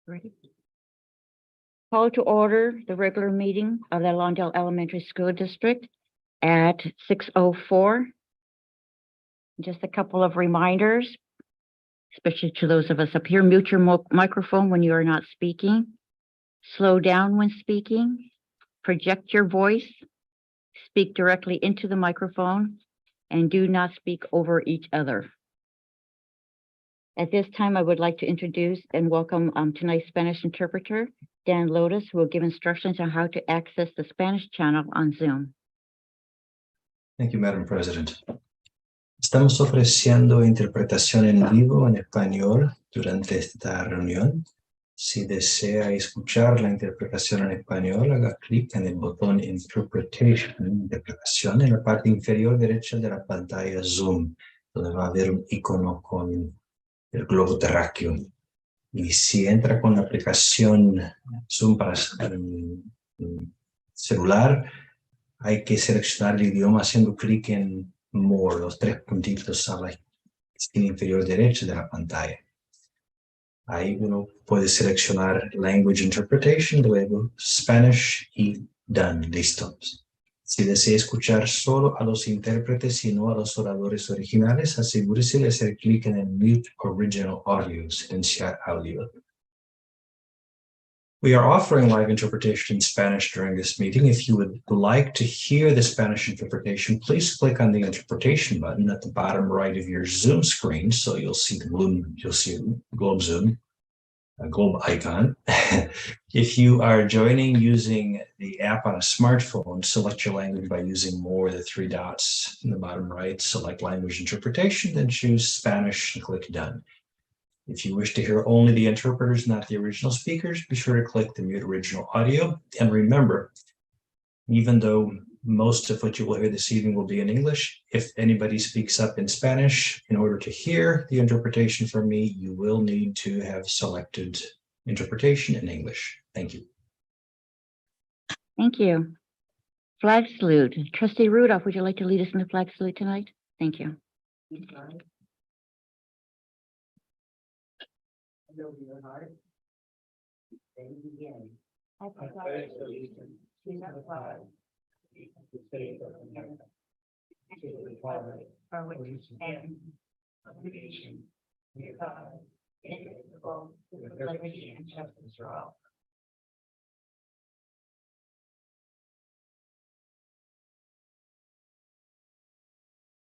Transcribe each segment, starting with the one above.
Ready? Call to order the regular meeting of the Lawndale Elementary School District at 6:04. Just a couple of reminders, especially to those of us up here. Mute your microphone when you are not speaking. Slow down when speaking. Project your voice. Speak directly into the microphone, and do not speak over each other. At this time, I would like to introduce and welcome tonight's Spanish interpreter, Dan Lotus, who will give instructions on how to access the Spanish channel on Zoom. Thank you, Madam President. Estamos ofreciendo interpretación en vivo en español durante esta reunión. Si desea escuchar la interpretación en español, haga clic en el botón Interpretation, interpretación, en la parte inferior derecha de la pantalla Zoom, donde va a haber un icono con el globo terráqueo. Y si entra con la aplicación Zoom para celular, hay que seleccionar el idioma haciendo clic en More, los tres puntitos a la esquina inferior derecha de la pantalla. Ahí uno puede seleccionar Language Interpretation, luego Spanish y Done, listo. Si desea escuchar solo a los intérpretes y no a los oradores originales, asegúrese de hacer clic en el Mute Original Audio, silenciar audio. We are offering live interpretation in Spanish during this meeting. If you would like to hear the Spanish interpretation, please click on the interpretation button at the bottom right of your Zoom screen. So you'll see the globe Zoom, a globe icon. If you are joining using the app on a smartphone, select your language by using more of the three dots in the bottom right. Select language interpretation, then choose Spanish and click Done. If you wish to hear only the interpreters, not the original speakers, be sure to click the Mute Original Audio. And remember, even though most of what you will hear this evening will be in English, if anybody speaks up in Spanish, in order to hear the interpretation from me, you will need to have selected interpretation in English. Thank you. Thank you. Flag salute. Trustee Rudolph, would you like to lead us in the flag salute tonight? Thank you. Over your heart. Then begin. I pledge allegiance to the flag of the state of America, to the republic for which it stands, one nation, under God, indivisible, with liberty and justice for all.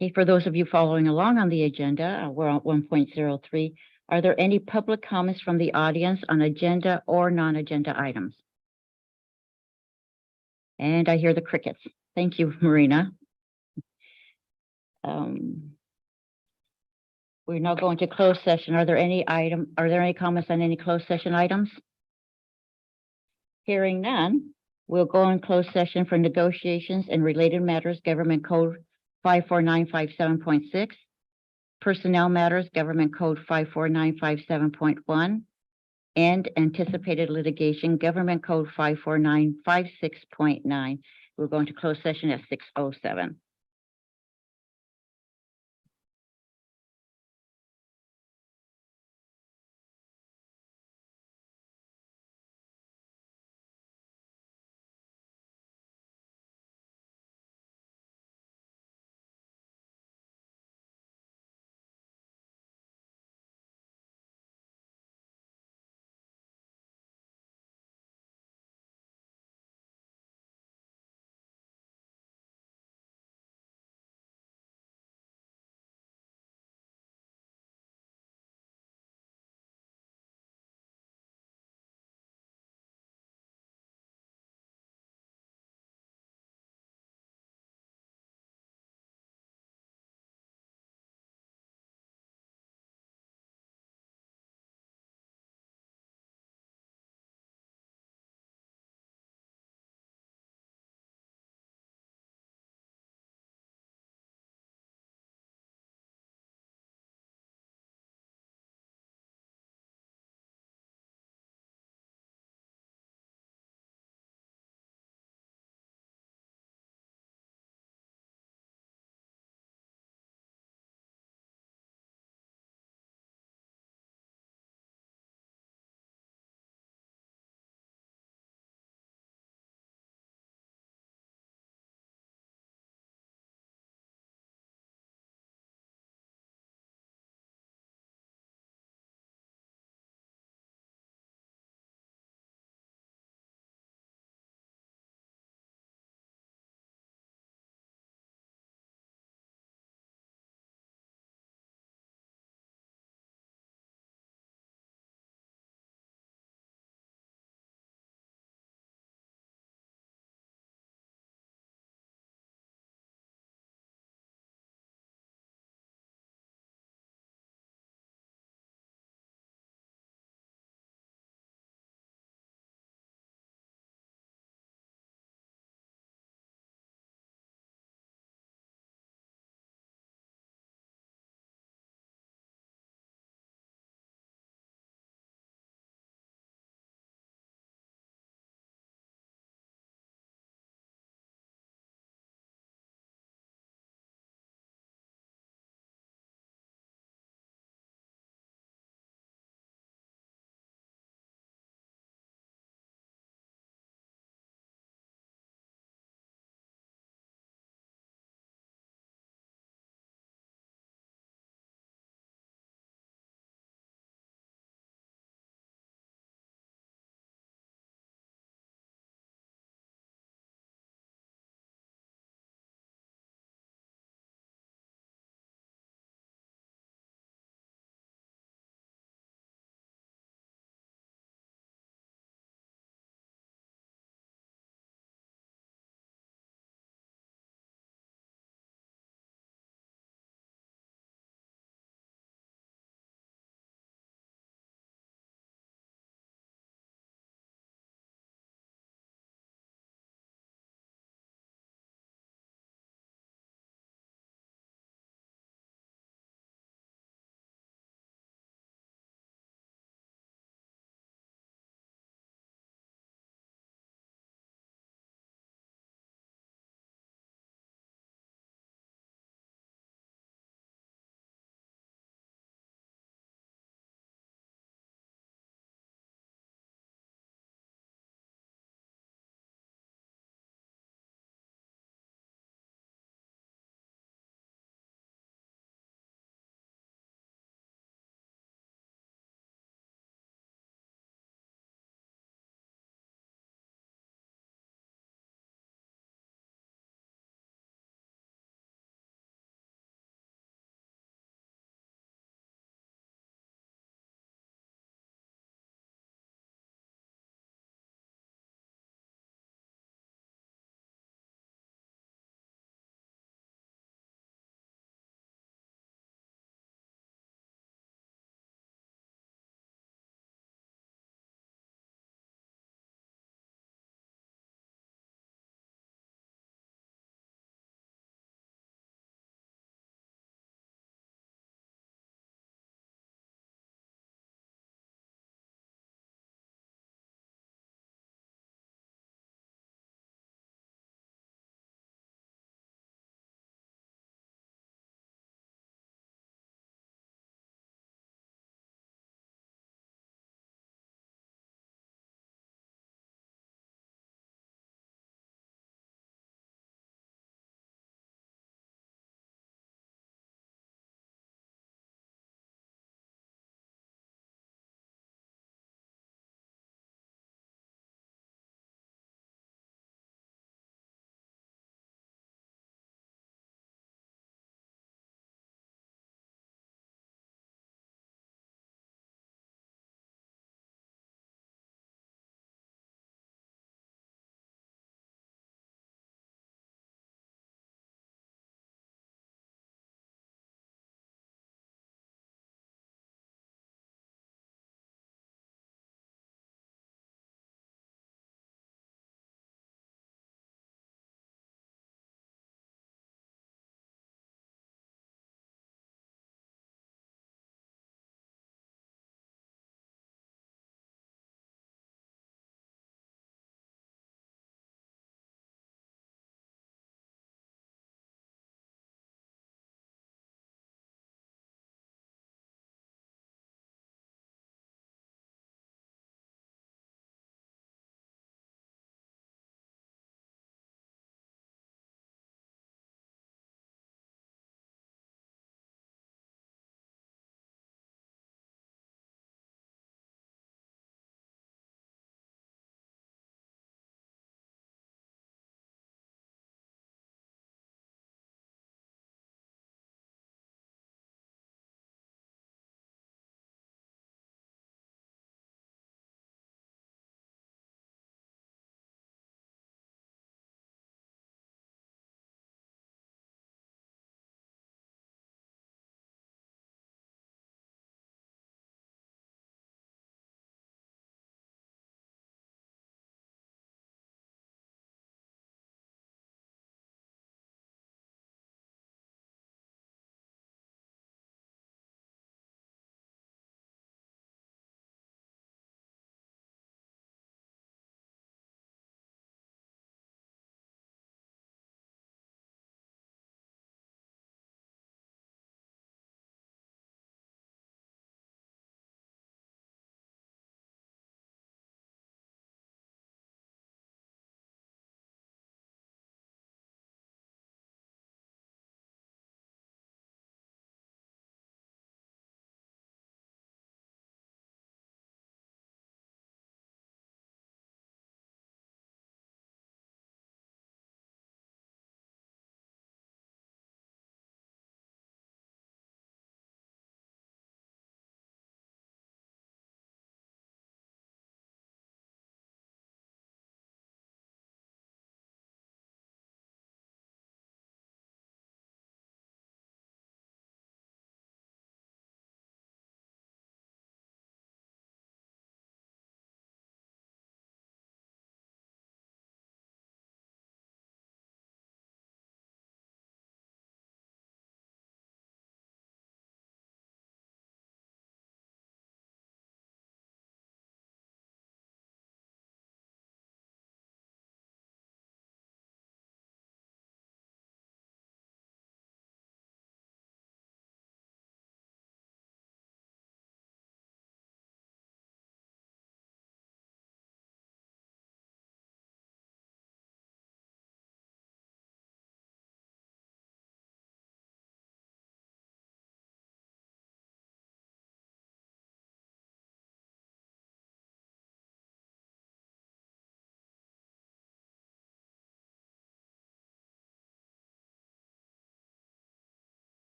Okay, for those of you following along on the agenda, we're on 1.03. Are there any public comments from the audience on agenda or non-agenda items? And I hear the crickets. Thank you, Marina. We're now going to closed session. Are there any comments on any closed session items? Hearing none, we'll go in closed session for negotiations and related matters, Government Code 54957.6. Personnel matters, Government Code 54957.1, and anticipated litigation, Government Code 54956.9. We're going to close session at 6:07.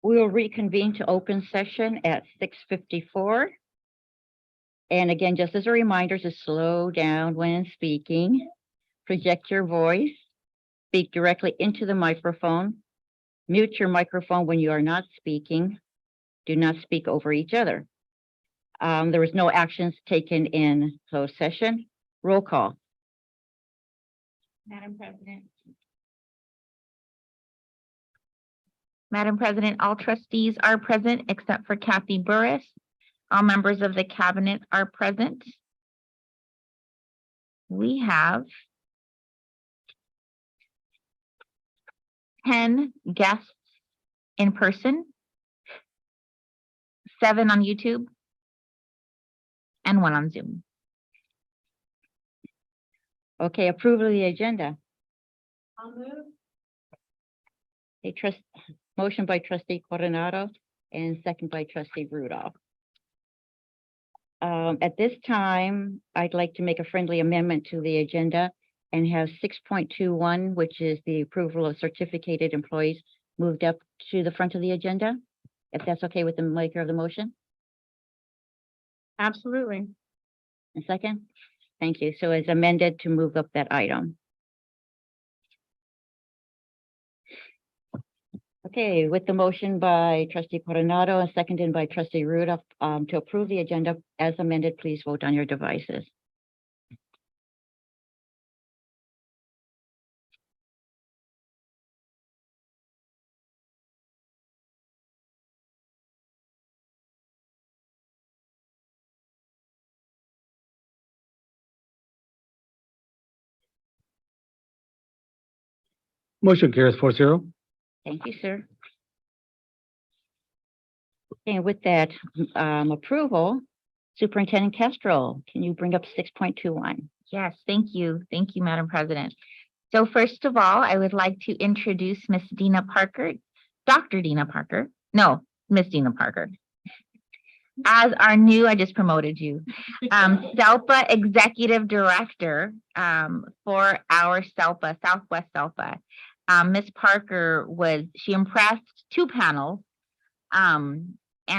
We will reconvene to open session at 6:54. And again, just as a reminder to slow down when speaking, project your voice, speak directly into the microphone, mute your microphone when you are not speaking, do not speak over each other. There was no actions taken in closed session. Roll call. Madam President, all trustees are present except for Kathy Burris. All members of the cabinet are present. We have 10 guests in person, 7 on YouTube, and 1 on Zoom. Okay, approval of the agenda. I'll move. Motion by trustee Coronado and second by trustee Rudolph. At this time, I'd like to make a friendly amendment to the agenda and have 6.21, which is the approval of certificated employees, moved up to the front of the agenda, if that's okay with the maker of the motion. Absolutely. A second? Thank you. So as amended to move up that item. Okay, with the motion by trustee Coronado and seconded by trustee Rudolph, to approve the agenda as amended, please vote on your devices. Motion carries 4-0. Thank you, sir. And with that approval, Superintendent Castro, can you bring up 6.21? Yes, thank you. Thank you, Madam President. So first of all, I would like to introduce Miss Dina Parker, Dr. Dina Parker. No, Miss Dina Parker. As our new, I just promoted you, SELPA Executive Director for our SELPA, Southwest SELPA. Ms. Parker she impressed 2 panels, and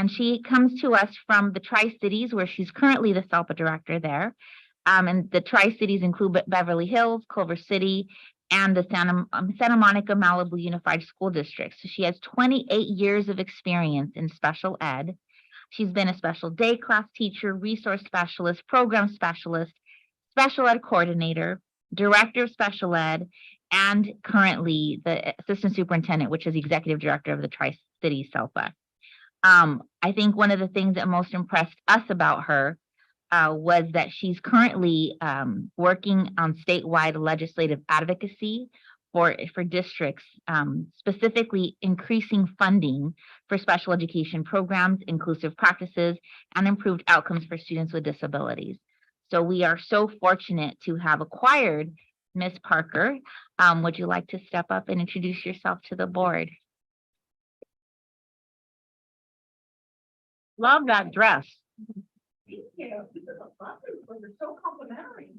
she comes to us from the Tri-Cities, where she's currently the SELPA Director there. And the Tri-Cities include Beverly Hills, Culver City, and the Santa Monica Malibu Unified School District. So she has 28 years of experience in special ed. She's been a special day class teacher, resource specialist, program specialist, special ed coordinator, director of special ed, and currently the assistant superintendent, which is the executive director of the Tri-Cities SELPA. I think one of the things that most impressed us about her was that she's currently working on statewide legislative advocacy for districts, specifically increasing funding for special education programs, inclusive practices, and improved outcomes for students with disabilities. So we are so fortunate to have acquired Ms. Parker. Would you like to step up and introduce yourself to the board? Love that dress. Thank you. You're so complimentary.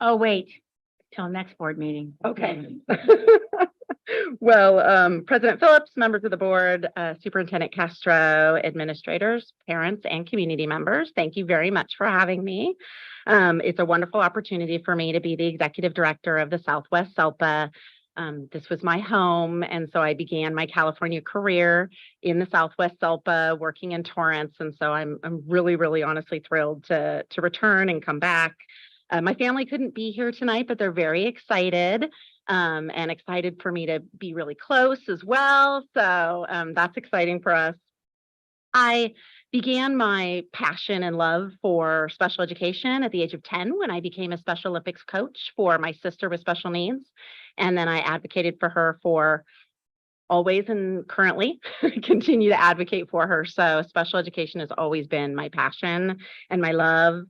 Oh, wait, till next board meeting. Okay. Well, President Phillips, members of the board, Superintendent Castro, administrators, parents, and community members, thank you very much for having me. It's a wonderful opportunity for me to be the executive director of the Southwest SELPA. This was my home, and so I began my California career in the Southwest SELPA, working in Torrance, and so I'm really, really honestly thrilled to return and come back. My family couldn't be here tonight, but they're very excited and excited for me to be really close as well. So that's exciting for us. I began my passion and love for special education at the age of 10 when I became a Special Olympics coach for my sister with special needs. And then I advocated for her for always and currently continue to advocate for her. So special education has always been my passion and my love.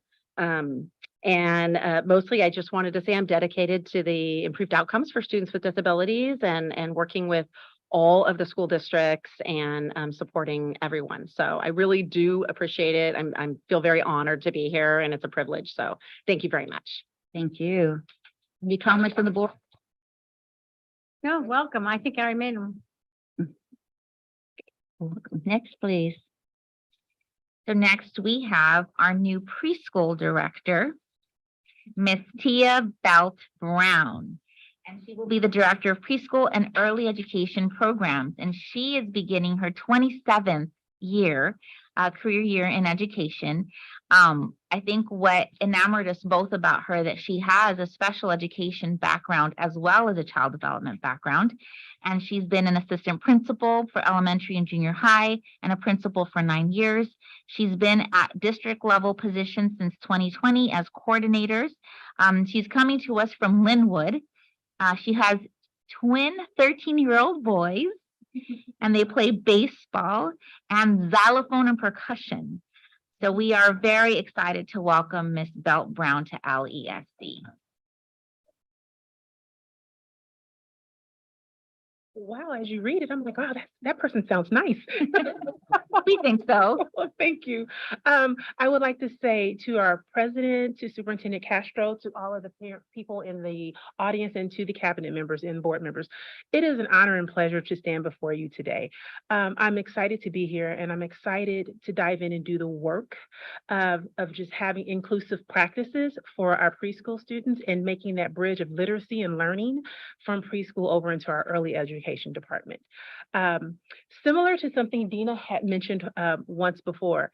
Mostly I just wanted to say I'm dedicated to the improved outcomes for students with disabilities and working with all of the school districts and supporting everyone. So I really do appreciate it. I feel very honored to be here, and it's a privilege. So thank you very much. Thank you. Any comments on the board? No, welcome. I think I made them. Next, please. So next we have our new preschool director, Miss Tia Belt Brown. And she will be the director of preschool and early education programs. And she is beginning her 27th year, career year in education. I think what enamored us both about her that she has a special education background as well as a child development background. And she's been an assistant principal for elementary and junior high and a principal for 9 years. She's been at district level positions since 2020 as coordinators. She's coming to us from Linwood. She has twin 13-year-old boys, and they play baseball and xylophone and percussion. So we are very excited to welcome Miss Belt Brown to LESD. Wow, as you read it, I'm like, wow, that person sounds nice. We think so. Thank you. I would like to say to our president, to Superintendent Castro, to all of the people in the audience, and to the cabinet members and board members, it is an honor and pleasure to stand before you today. I'm excited to be here, and I'm excited to dive in and do the work of just having inclusive practices for our preschool students and making that bridge of literacy and learning from preschool over into our early education department. Similar to something Dina had mentioned once before,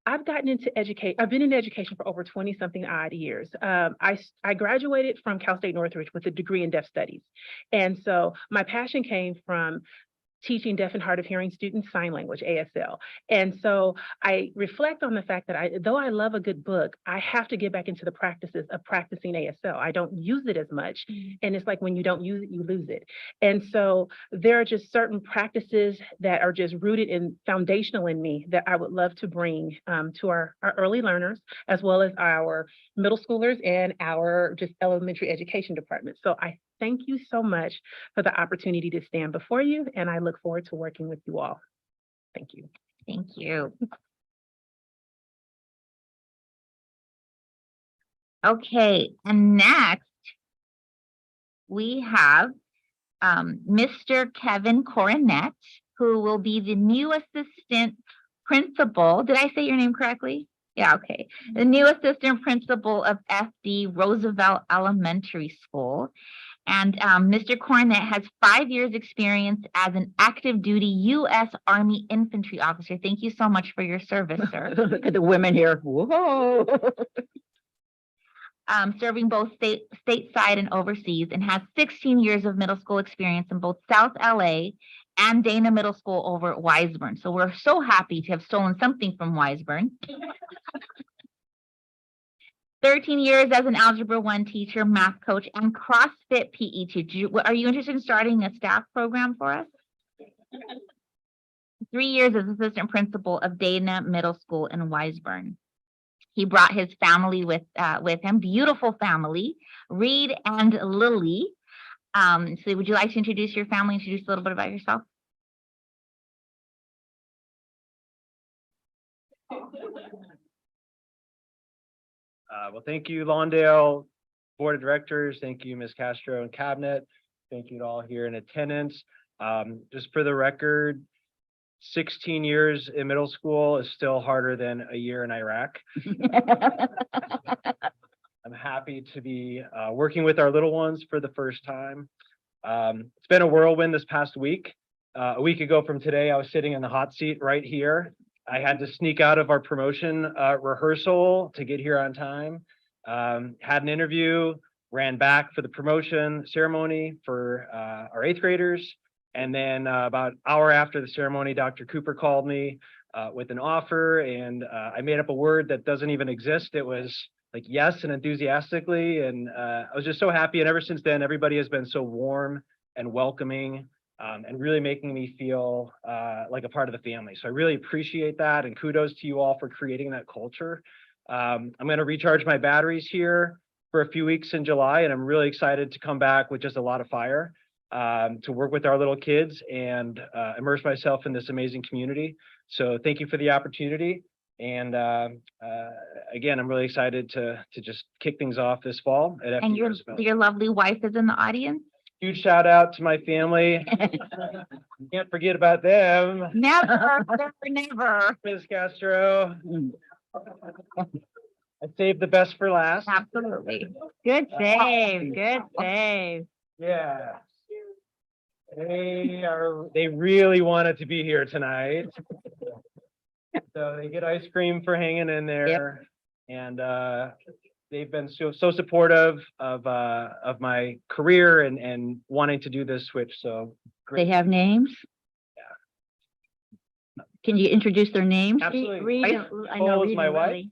I've been in education for over 20 something odd years. I graduated from Cal State Northridge with a degree in deaf studies. And so my passion came from teaching deaf and hard of hearing students sign language, ASL. And so I reflect on the fact that though I love a good book, I have to get back into the practices of practicing ASL. I don't use it as much. And it's like when you don't use it, you lose it. And so there are just certain practices that are just rooted and foundational in me that I would love to bring to our early learners, as well as our middle schoolers and our just elementary education department. So I thank you so much for the opportunity to stand before you, and I look forward to working with you all. Thank you. Thank you. Okay, and next we have Mr. Kevin Coronet, who will be the new assistant principal. Did I say your name correctly? Yeah, okay. The new assistant principal of FD Roosevelt Elementary School. And Mr. Cornett has 5 years experience as an active duty U.S. Army infantry officer. Thank you so much for your service, sir. Look at the women here. Whoa. Serving both stateside and overseas, and has 16 years of middle school experience in both South LA and Dana Middle School over at Wiseburn. So we're so happy to have stolen something from Wiseburn. 13 years as an Algebra 1 teacher, math coach, and CrossFit PE teacher. Are you interested in starting a staff program for us? 3 years as assistant principal of Dana Middle School in Wiseburn. He brought his family with him, beautiful family, Reed and Lily. So would you like to introduce your family, introduce a little bit about yourself? Well, thank you, Lawndale Board of Directors. Thank you, Ms. Castro and Cabinet. Thank you to all here in attendance. Just for the record, 16 years in middle school is still harder than a year in Iraq. I'm happy to be working with our little ones for the first time. It's been a whirlwind this past week. A week ago from today, I was sitting in the hot seat right here. I had to sneak out of our promotion rehearsal to get here on time. Had an interview, ran back for the promotion ceremony for our 8th graders. And then about an hour after the ceremony, Dr. Cooper called me with an offer, and I made up a word that doesn't even exist. It was like yes and enthusiastically. And I was just so happy. And ever since then, everybody has been so warm and welcoming. And really making me feel like a part of the family. So I really appreciate that, and kudos to you all for creating that culture. I'm going to recharge my batteries here for a few weeks in July, and I'm really excited to come back with just a lot of fire to work with our little kids and immerse myself in this amazing community. So thank you for the opportunity. And again, I'm really excited to just kick things off this fall. And your lovely wife is in the audience? Huge shout out to my family. Can't forget about them. Never, never. Ms. Castro. I saved the best for last. Absolutely. Good save, good save. Yeah. They really wanted to be here tonight. So they get ice cream for hanging in there. And they've been so supportive of my career and wanting to do this switch. So They great. have names? Can you introduce their names? Absolutely. Read, I know, Cole is read my and wife. Lily.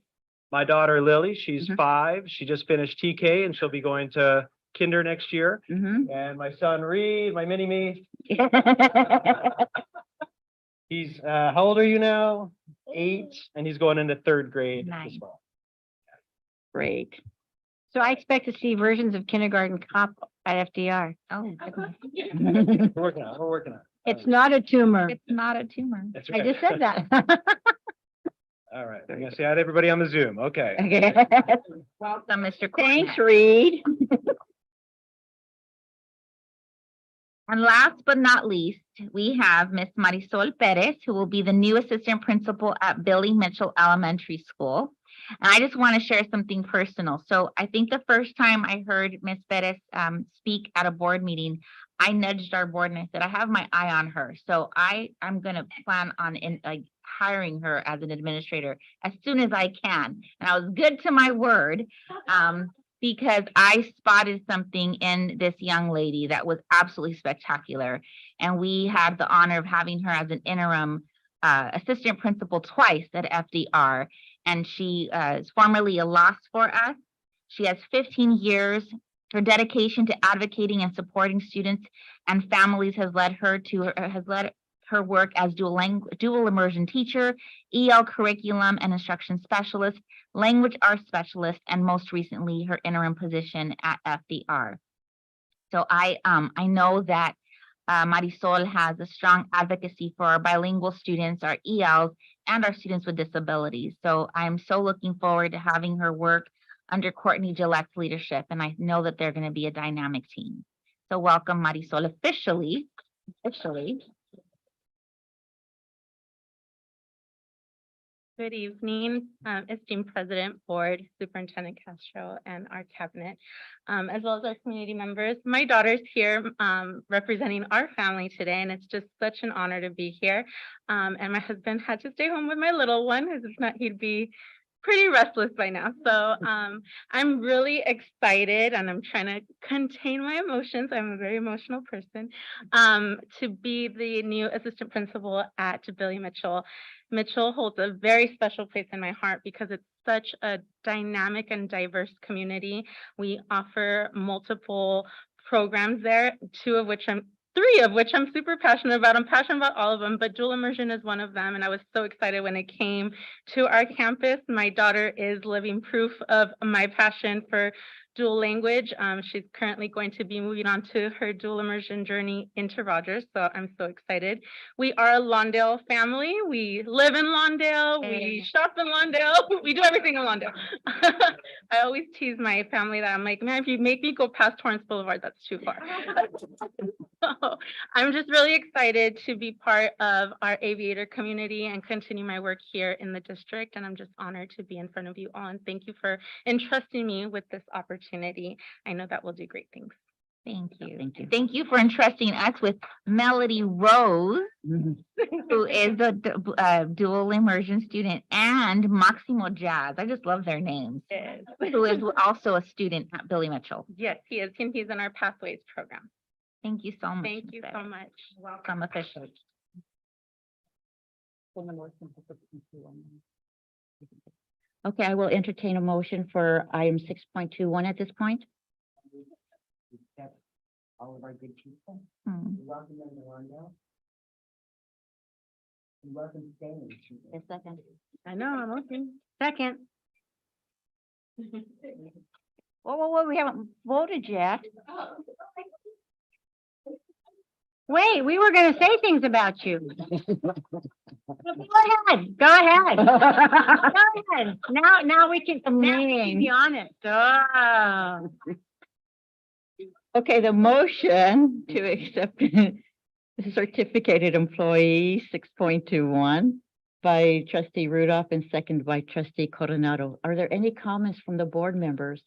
My daughter Lily, she's Mhm. 5. She just finished TK and she'll be going to kinder next year. Mhm. And my son Reed, my mini me, he's how old are you now? 8, and he's going into 3rd grade this Nice. fall. Great. So I expect to see versions of Kindergarten Cop at FDR. Oh, goodness. We're working on it. We're working on it. It's not a tumor. It's not a tumor. That's I right. just said that. All right. I'm gonna say hi to everybody on the Zoom. Okay. Okay. Welcome, Mr. Thanks, Cornett. Reed. And last but not least, we have Miss Marisol Perez, who will be the new assistant principal at Billy Mitchell Elementary School. And I just want to share something personal. So I think the first time I heard Miss Perez speak at a board meeting, I nudged our board and I said, I have my eye on her. So I'm going to plan on hiring her as an administrator as soon as I can. And I was good to my word. Because I spotted something in this young lady that was absolutely spectacular. And we had the honor of having her as an interim assistant principal twice at FDR. And she is formerly a loss for us. She has 15 years. Her dedication to advocating and supporting students and families has led her work as dual immersion teacher, EL curriculum and instruction specialist, language arts specialist, and most recently her interim position at FDR. So I know that Marisol has a strong advocacy for our bilingual students, our ELs, and our students with disabilities. So I'm so looking forward to having her work under Courtney Gillette's leadership, and I know that they're going to be a dynamic team. So welcome, Marisol, officially. Good evening, esteemed President, Board, Superintendent Castro, and our cabinet, as well as our community members. My daughter's here representing our family today, and it's just such an honor to be here. And my husband had to stay home with my little one, because if not, he'd be pretty restless by now. So I'm really excited, and I'm trying to contain my emotions. I'm a very emotional person, to be the new assistant principal at Billy Mitchell. Mitchell holds a very special place in my heart because it's such a dynamic and diverse community. We offer multiple programs there, 3 of which I'm super passionate about. I'm passionate about all of them, but dual immersion is one of them. And I was so excited when it came to our campus. My daughter is living proof of my passion for dual language. She's currently going to be moving on to her dual immersion journey into Rogers. So I'm so excited. We are a Lawndale family. We live in Lawndale. We shop in Lawndale. We do everything in Lawndale. I always tease my family that I'm like, man, if you make me go past Torrance Boulevard, that's too far. So I'm just really excited to be part of our aviator community and continue my work here in the district. And I'm just honored to be in front of you all. And thank you for entrusting me with this opportunity. I know that we'll do great things. Thank you. Thank you. Thank you for entrusting us with Melody Rose, Mhm. who is a dual immersion student, and Maximo Jazz. I just love their names. Yes, Who is also a student at Billy Mitchell. yes, he is. And he's in our Pathways program. Thank you so much. Thank Ms. you so Perez. much. Welcome officially. Okay, I will entertain a motion for item 6.21 at this point. All of our good people. Hmm. Welcome them to Lawndale. Welcome staying. A second. I know, I'm looking. Second. Whoa, we haven't voted yet. Wait, we were gonna say things about you. Go ahead. Go ahead. Now we can, now we can be honest. Oh. Okay, the motion to accept certificated employee 6.21 by trustee Rudolph and second by trustee Coronado. Are there any comments from the board members?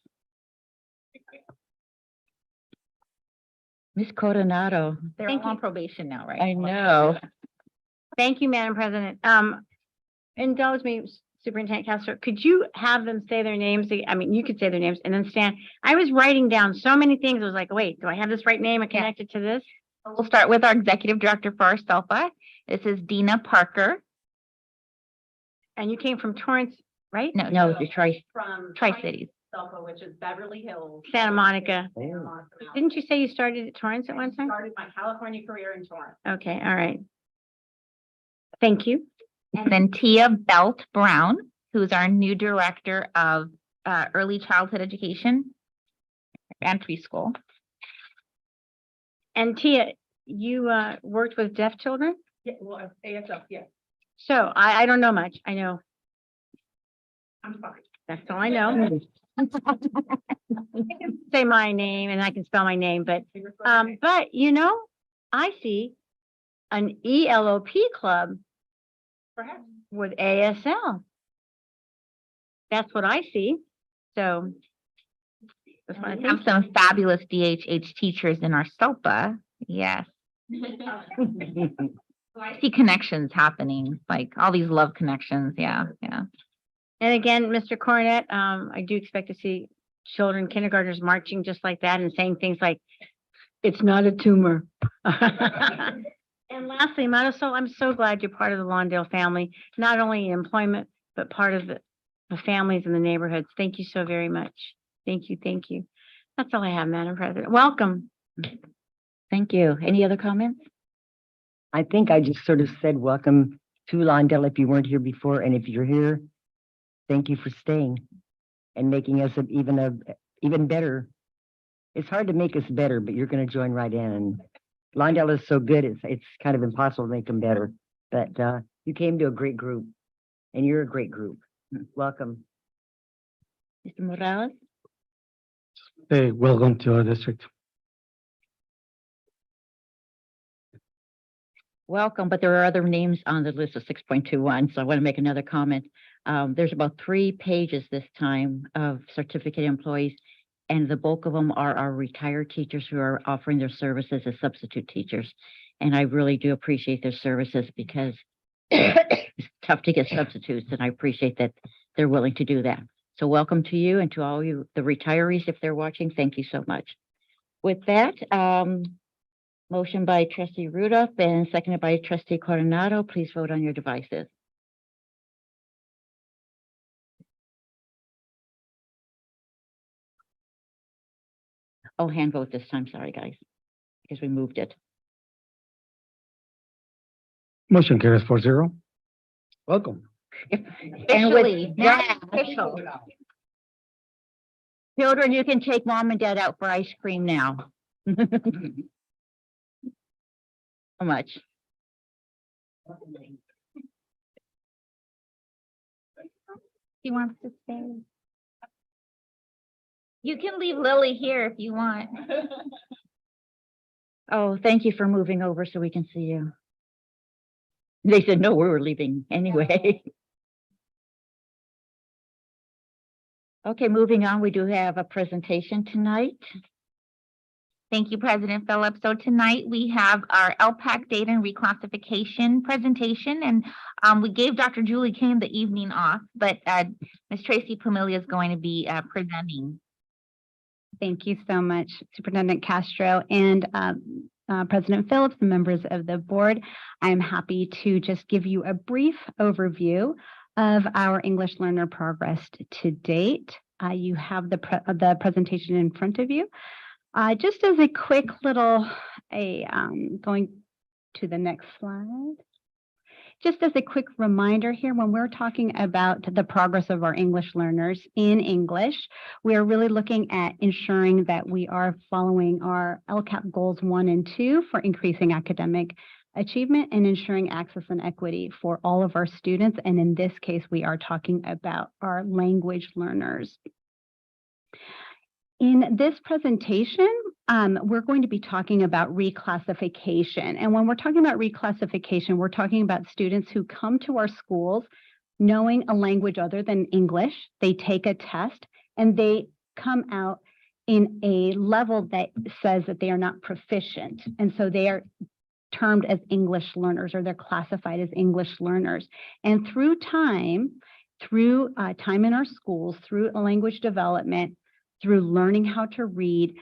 Ms. Coronado, They're all on probation now, right? I know. Thank you, Madam President. Indulge me, Superintendent Castro, could you have them say their names? I mean, you could say their names and then stand. I was writing down so many things. I was like, wait, do I have this right name and connected to this? We'll start with our executive director for our SELPA. This is Dina Parker. And you came from Torrance, right? No, Detroit. From Tri-Cities. Sulphur, which is Beverly Hills. Santa Monica. Santa Monica. Didn't you say you started at Torrance at one time? Started my California career in Torrance. Okay, all right. Thank you. And then Tia Belt Brown, who's our new director of early childhood education and preschool. And Tia, you worked with deaf children? Yeah, well, ASL, yeah, So I don't know much. I know, I'm fine. that's all I know. Say my name and I can spell my name, but you know, I see an ELOP club Perhaps. with ASL. That's what I see. So. That's what I We have think. some fabulous DHH teachers in our SELPA. Yes. I see connections happening, like all these love connections. Yeah, yeah. And again, Mr. Cornett, I do expect to see children, kindergartners marching just like that and saying things like, it's not a tumor. And lastly, Marisol, I'm so glad you're part of the Lawndale family, not only in employment, but part of the families in the neighborhoods. Thank you so very much. Thank you, thank you. That's all I have, Madam President. Welcome. Thank you. Any other comments? I think I just sort of said welcome to Lawndale if you weren't here before, and if you're here, thank you for staying and making us even better. It's hard to make us better, but you're going to join right in. And Lawndale is so good, it's kind of impossible to make them better. But you came to a great group, and you're a great group. Welcome. Mr. Morales? Hey, welcome to our district. Welcome, but there are other names on the list of 6.21, so I want to make another comment. There's about 3 pages this time of certificate employees, and the bulk of them are our retired teachers who are offering their services as substitute teachers. And I really do appreciate their services because it's tough to get substitutes, and I appreciate that they're willing to do that. So welcome to you and to all you, the retirees, if they're watching, thank you so much. With that, motion by trustee Rudolph and seconded by trustee Coronado. Please vote on your devices. Oh, hand vote this time. Sorry, guys, because we moved it. Motion carries 4-0. Welcome. And Officially, with now that, official. children, you can take mom and dad out for ice cream now. How much? He wants to stay. You can leave Lily here if you want. Oh, thank you for moving over so we can see you. They said, no, we were leaving anyway. Okay, moving on, we do have a presentation tonight. Thank you, President Phillips. So tonight we have our LPAC data and reclassification presentation, and we gave Dr. Julie Kane the evening off, but Ms. Tracy Pamilia is going to be presenting. Thank you so much, Superintendent Castro and President Phillips and members of the board. I'm happy to just give you a brief overview of our English learner progress to date. You have the presentation in front of you. Just as a quick little, going to the next slide. Just as a quick reminder here, when we're talking about the progress of our English learners in English, we are really looking at ensuring that we are following our LCAP goals 1 and 2 for increasing academic achievement and ensuring access and equity for all of our students. And in this case, we are talking about our language learners. In this presentation, we're going to be talking about reclassification. And when we're talking about reclassification, we're talking about students who come to our schools knowing a language other than English. They take a test and they come out in a level that says that they are not proficient. And so they are termed as English learners, or they're classified as English learners. And through time in our schools, through language development, through learning how to read,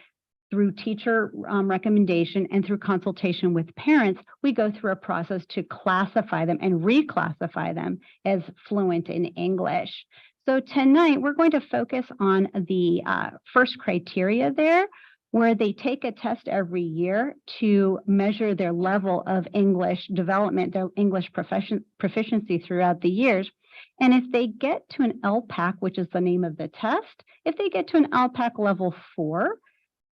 through teacher recommendation, and through consultation with parents, we go through a process to classify them and reclassify them as fluent in English. So tonight, we're going to focus on the first criteria there, where they take a test every year to measure their level of English development, their English proficiency throughout the years. And if they get to an LPAC, which is the name of the test, if they get to an LPAC level 4,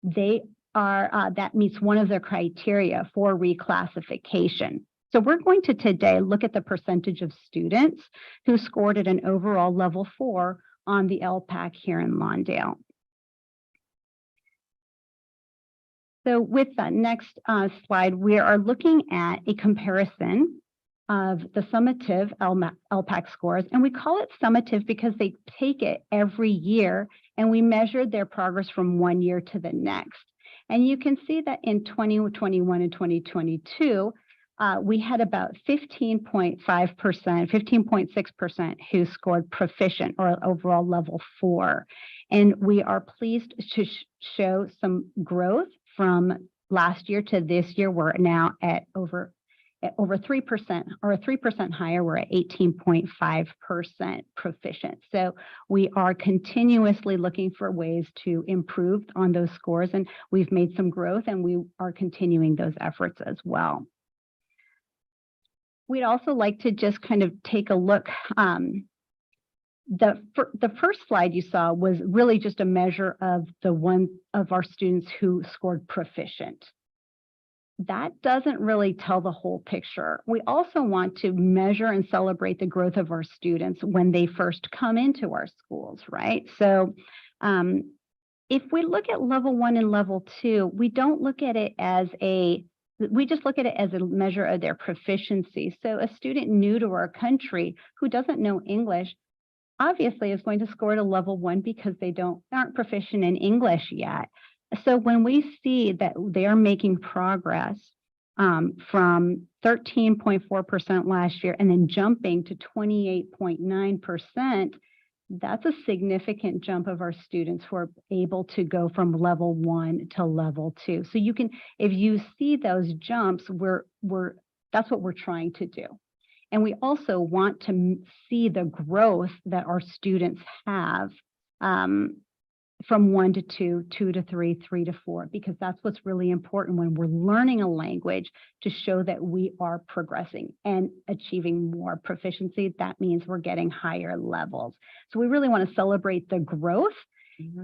they are that meets one of the criteria for reclassification. So we're going to today look at the percentage of students who scored at an overall level 4 on the LPAC here in Lawndale. So with the next slide, we are looking at a comparison of the summative LPAC scores. And we call it summative because they take it every year and we measure their progress from one year to the next. And you can see that in 2021 and 2022, we had about 15.5%, 15.6% who scored proficient or overall level 4. And we are pleased to show some growth from last year to this year. We're now at over 3%, or 3% higher. We're at 18.5% proficient. So we are continuously looking for ways to improve on those scores, and we've made some growth and we are continuing those efforts as well. We'd also like to just kind of take a look. The first slide you saw was really just a measure of the one of our students who scored proficient. That doesn't really tell the whole picture. We also want to measure and celebrate the growth of our students when they first come into our schools, right? So if we look at level 1 and level 2, we don't look at it as we just look at it as a measure of their proficiency. So a student new to our country who doesn't know English obviously is going to score at a level 1 because they aren't proficient in English yet. So when we see that they are making progress from 13.4% last year and then jumping to 28.9%, that's a significant jump of our students who are able to go from level 1 to level 2. So you can, if you see those jumps, that's what we're trying to do. And we also want to see the growth that our students have from 1 to 2, 2 to 3, 3 to 4, because that's what's really important when we're learning a language, to show that we are progressing and achieving more proficiency. That means we're getting higher levels. So we really want to celebrate the growth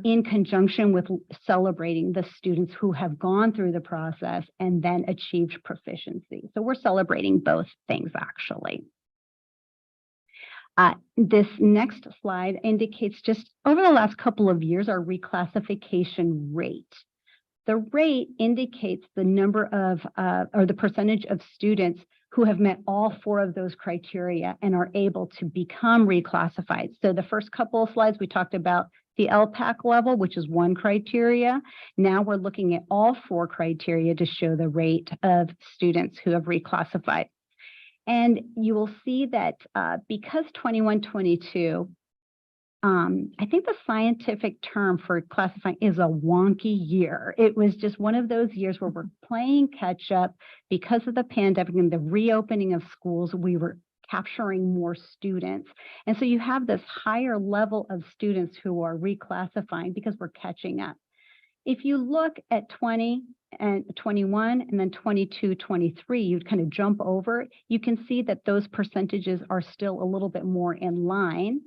in conjunction with celebrating the students who have gone through the process and then achieved proficiency. So we're celebrating both things, actually. This next slide indicates just over the last couple of years, our reclassification rate. The rate indicates the number of, or the percentage of students who have met all 4 of those criteria and are able to become reclassified. So the first couple of slides, we talked about the LPAC level, which is 1 criteria. Now we're looking at all 4 criteria to show the rate of students who have reclassified. And you will see that because 21-22, I think the scientific term for classifying is a wonky year. It was just one of those years where we're playing catch up because of the pandemic and the reopening of schools. We were capturing more students. And so you have this higher level of students who are reclassifying because we're catching up. If you look at 20 and 21 and then 22, 23, you'd kind of jump over, you can see that those percentages are still a little bit more in line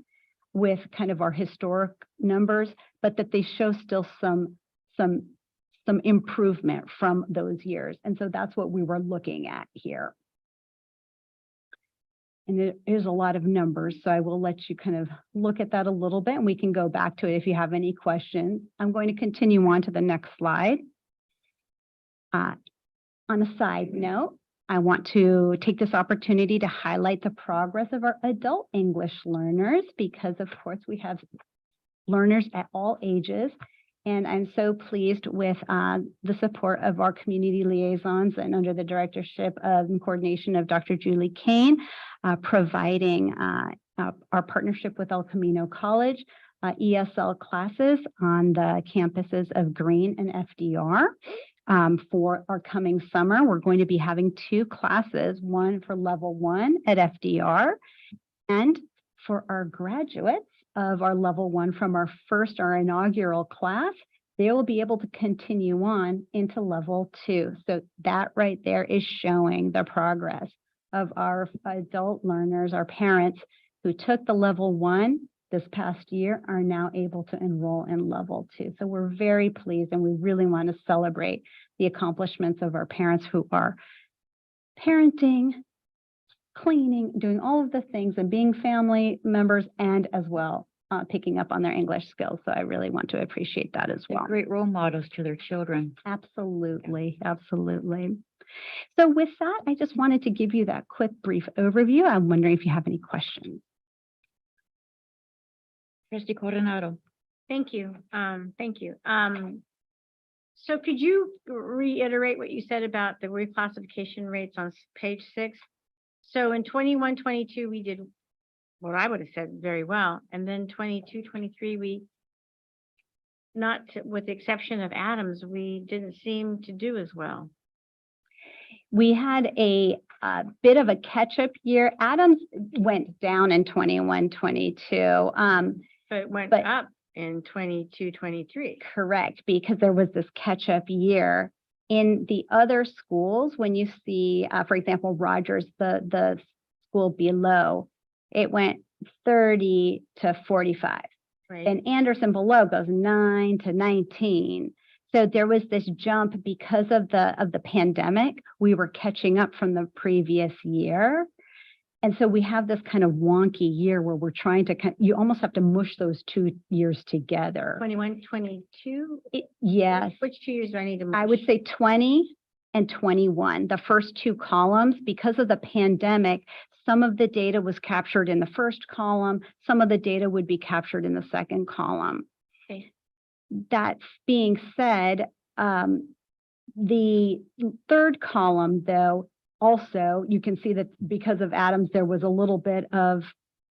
with kind of our historic numbers, but that they show still some improvement from those years. And so that's what we were looking at here. and it is a lot of numbers, so I will let you kind of look at that a little bit and we can go back to it if you have any questions. I'm going to continue on to the next slide. On a side note, I want to take this opportunity to highlight the progress of our adult English learners because, of course, we have learners at all ages. And I'm so pleased with the support of our community liaisons and under the directorship and coordination of Dr. Julie Kane, providing our partnership with El Camino College, ESL classes on the campuses of Green and FDR. For our coming summer, we're going to be having 2 classes, one for level 1 at FDR, and for our graduates of our level 1 from our inaugural class, they will be able to continue on into level 2. So that right there is showing the progress of our adult learners, our parents who took the level 1 this past year are now able to enroll in level 2. So we're very pleased and we really want to celebrate the accomplishments of our parents who are parenting, cleaning, doing all of the things and being family members and as well picking up on their English skills. So I really want to appreciate that as They're well. great role models to their children. Absolutely, absolutely. So with that, I just wanted to give you that quick brief overview. I'm wondering if you have any questions. Trustee Coronado. Thank you. Thank you. So could you reiterate what you said about the reclassification rates on page 6? So in 21-22, we did what I would have said very well. And then 22-23, we, with the exception of Adams, we didn't seem to do as well. We had a bit of a catch-up year. Adams went down in 21-22. But it went But- up in 22-23. Correct, because there was this catch-up year. In the other schools, when you see, for example, Rogers, the school below, it went 30 to 45. Right. And Anderson below goes 9 to 19. So there was this jump because of the pandemic. We were catching up from the previous year. And so we have this kind of wonky year where we're trying to, you almost have to mush those 2 years together. 21-22? Yes, Which 2 years do I need to? I would say 20 and 21, the first 2 columns, because of the pandemic, some of the data was captured in the first column, some of the data would be captured in the second column. Okay. That being said, the third column, though, also, you can see that because of Adams, there was a little bit of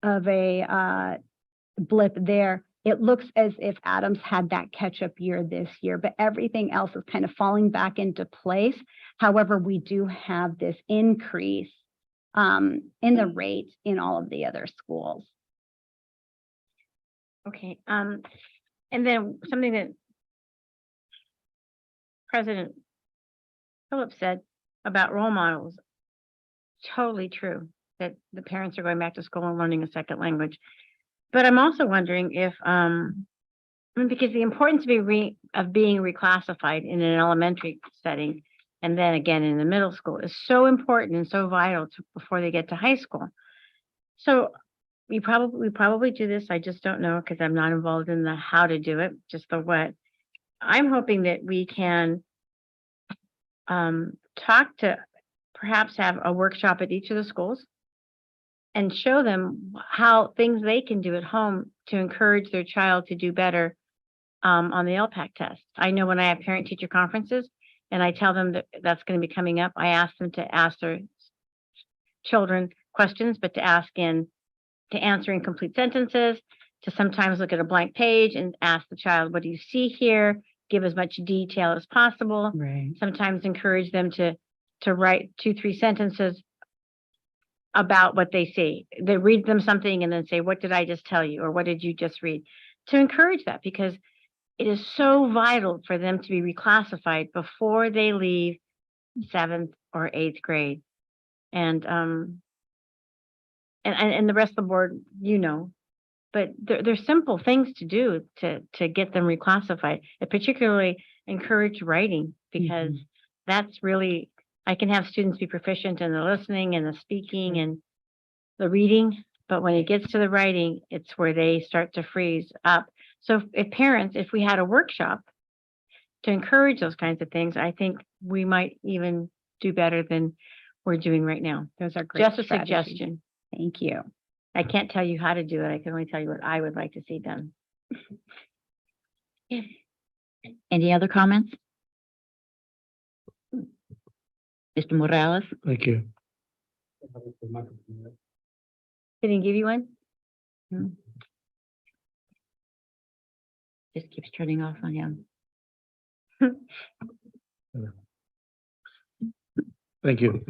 a blip there. It looks as if Adams had that catch-up year this year, but everything else is kind of falling back into place. However, we do have this increase in the rate in all of the other schools. Okay. And then something that President Phillips said about role models, totally true, that the parents are going back to school and learning a second language. But I'm also wondering if, because the importance of being reclassified in an elementary setting and then again in the middle school is so important and so vital before they get to high school. So we probably do this. I just don't know because I'm not involved in the how to do it, just the what. I'm hoping that we can perhaps have a workshop at each of the schools and show them how things they can do at home to encourage their child to do better on the LPAC test. I know when I have parent-teacher conferences and I tell them that that's going to be coming up, I ask them to ask their children questions, but to answer in complete sentences, to sometimes look at a blank page and ask the child, what do you see here? Give as much detail as possible. Right. Sometimes encourage them to write 2-3 sentences about what they see. They read them something and then say, what did I just tell you? Or what did you just read? To encourage that, because it is so vital for them to be reclassified before they leave 7th or 8th grade. And the rest of the board, but there's simple things to do to get them reclassified, and particularly encourage writing, because that's really, I can have students be proficient in the listening and the speaking, and the reading, but when it gets to the writing, it's where they start to freeze up. So if we had a workshop to encourage those kinds of things, I think we might even do better than we're doing right now. Those are great Just a strategies. suggestion. Thank you. I can't tell you how to do it. I can only tell you what I would like to see done. Any other comments? Mr. Morales? Thank you. They didn't give you one? Just keeps turning off on him. Thank you.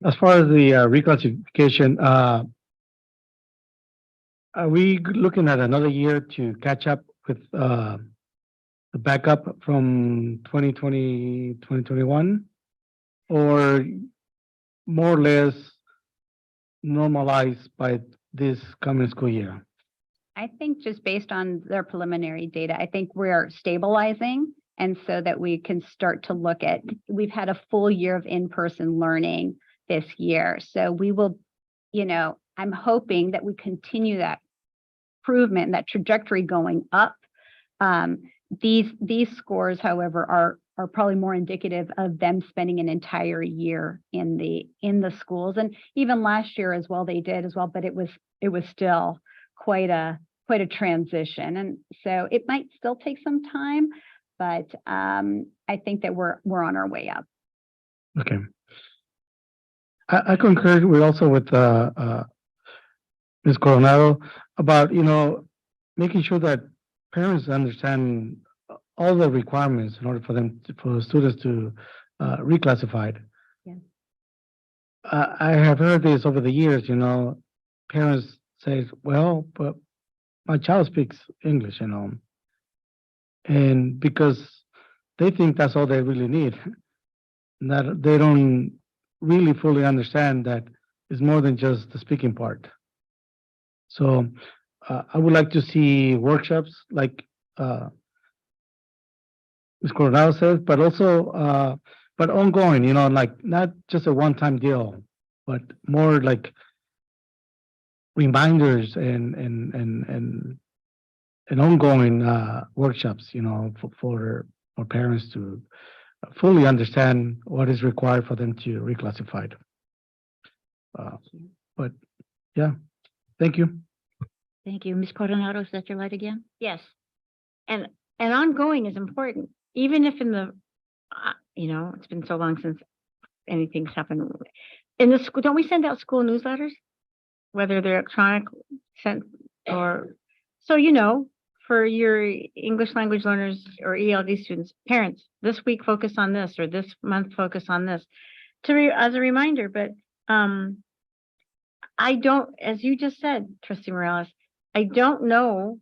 As far as the reclassification, are we looking at another year to catch up with the backup from 2020, 2021? Or more or less normalized by this coming school year? I think just based on their preliminary data, I think we're stabilizing. And so that we can start to look at, we've had a full year of in-person learning this year. So we will, I'm hoping that we continue that improvement, that trajectory going up. These scores, however, are probably more indicative of them spending an entire year in the schools. And even last year as well, they did as well, but it was still quite a transition. And so it might still take some time, but I think that we're on our way up. Okay. I concur with also with Ms. Coronado about, making sure that parents understand all the requirements in order for the students to reclassified. Yeah. I have heard this over the years, parents say, well, but my child speaks English, and because they think that's all they really need, that they don't really fully understand that it's more than just the speaking part. So I would like to see workshops like Ms. Coronado says, but also but ongoing, like not just a one-time deal, but more like reminders and ongoing workshops, for parents to fully understand what is required for them to reclassified. But yeah, thank you. Thank you. Ms. Coronado, is that your light again? Yes. And ongoing is important, even if in the, it's been so long since anything's happened. In the school, don't we send out school newsletters? Whether they're electronic sent or, so, for your English language learners or ELD students, parents, this week focus on this, or this month focus on this, as a reminder. But I don't, as you just said, Trustee Morales, I don't know,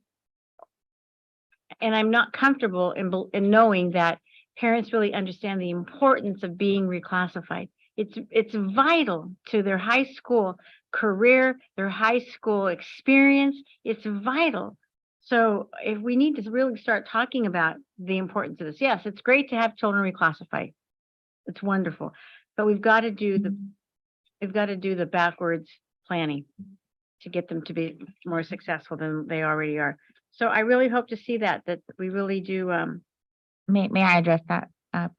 and I'm not comfortable in knowing that parents really understand the importance of being reclassified. It's vital to their high school career, their high school experience. It's vital. So if we need to really start talking about the importance of this, yes, it's great to have children reclassified. It's wonderful, but we've got to do the backwards planning to get them to be more successful than they already are. So I really hope to see that we really do. May I address that,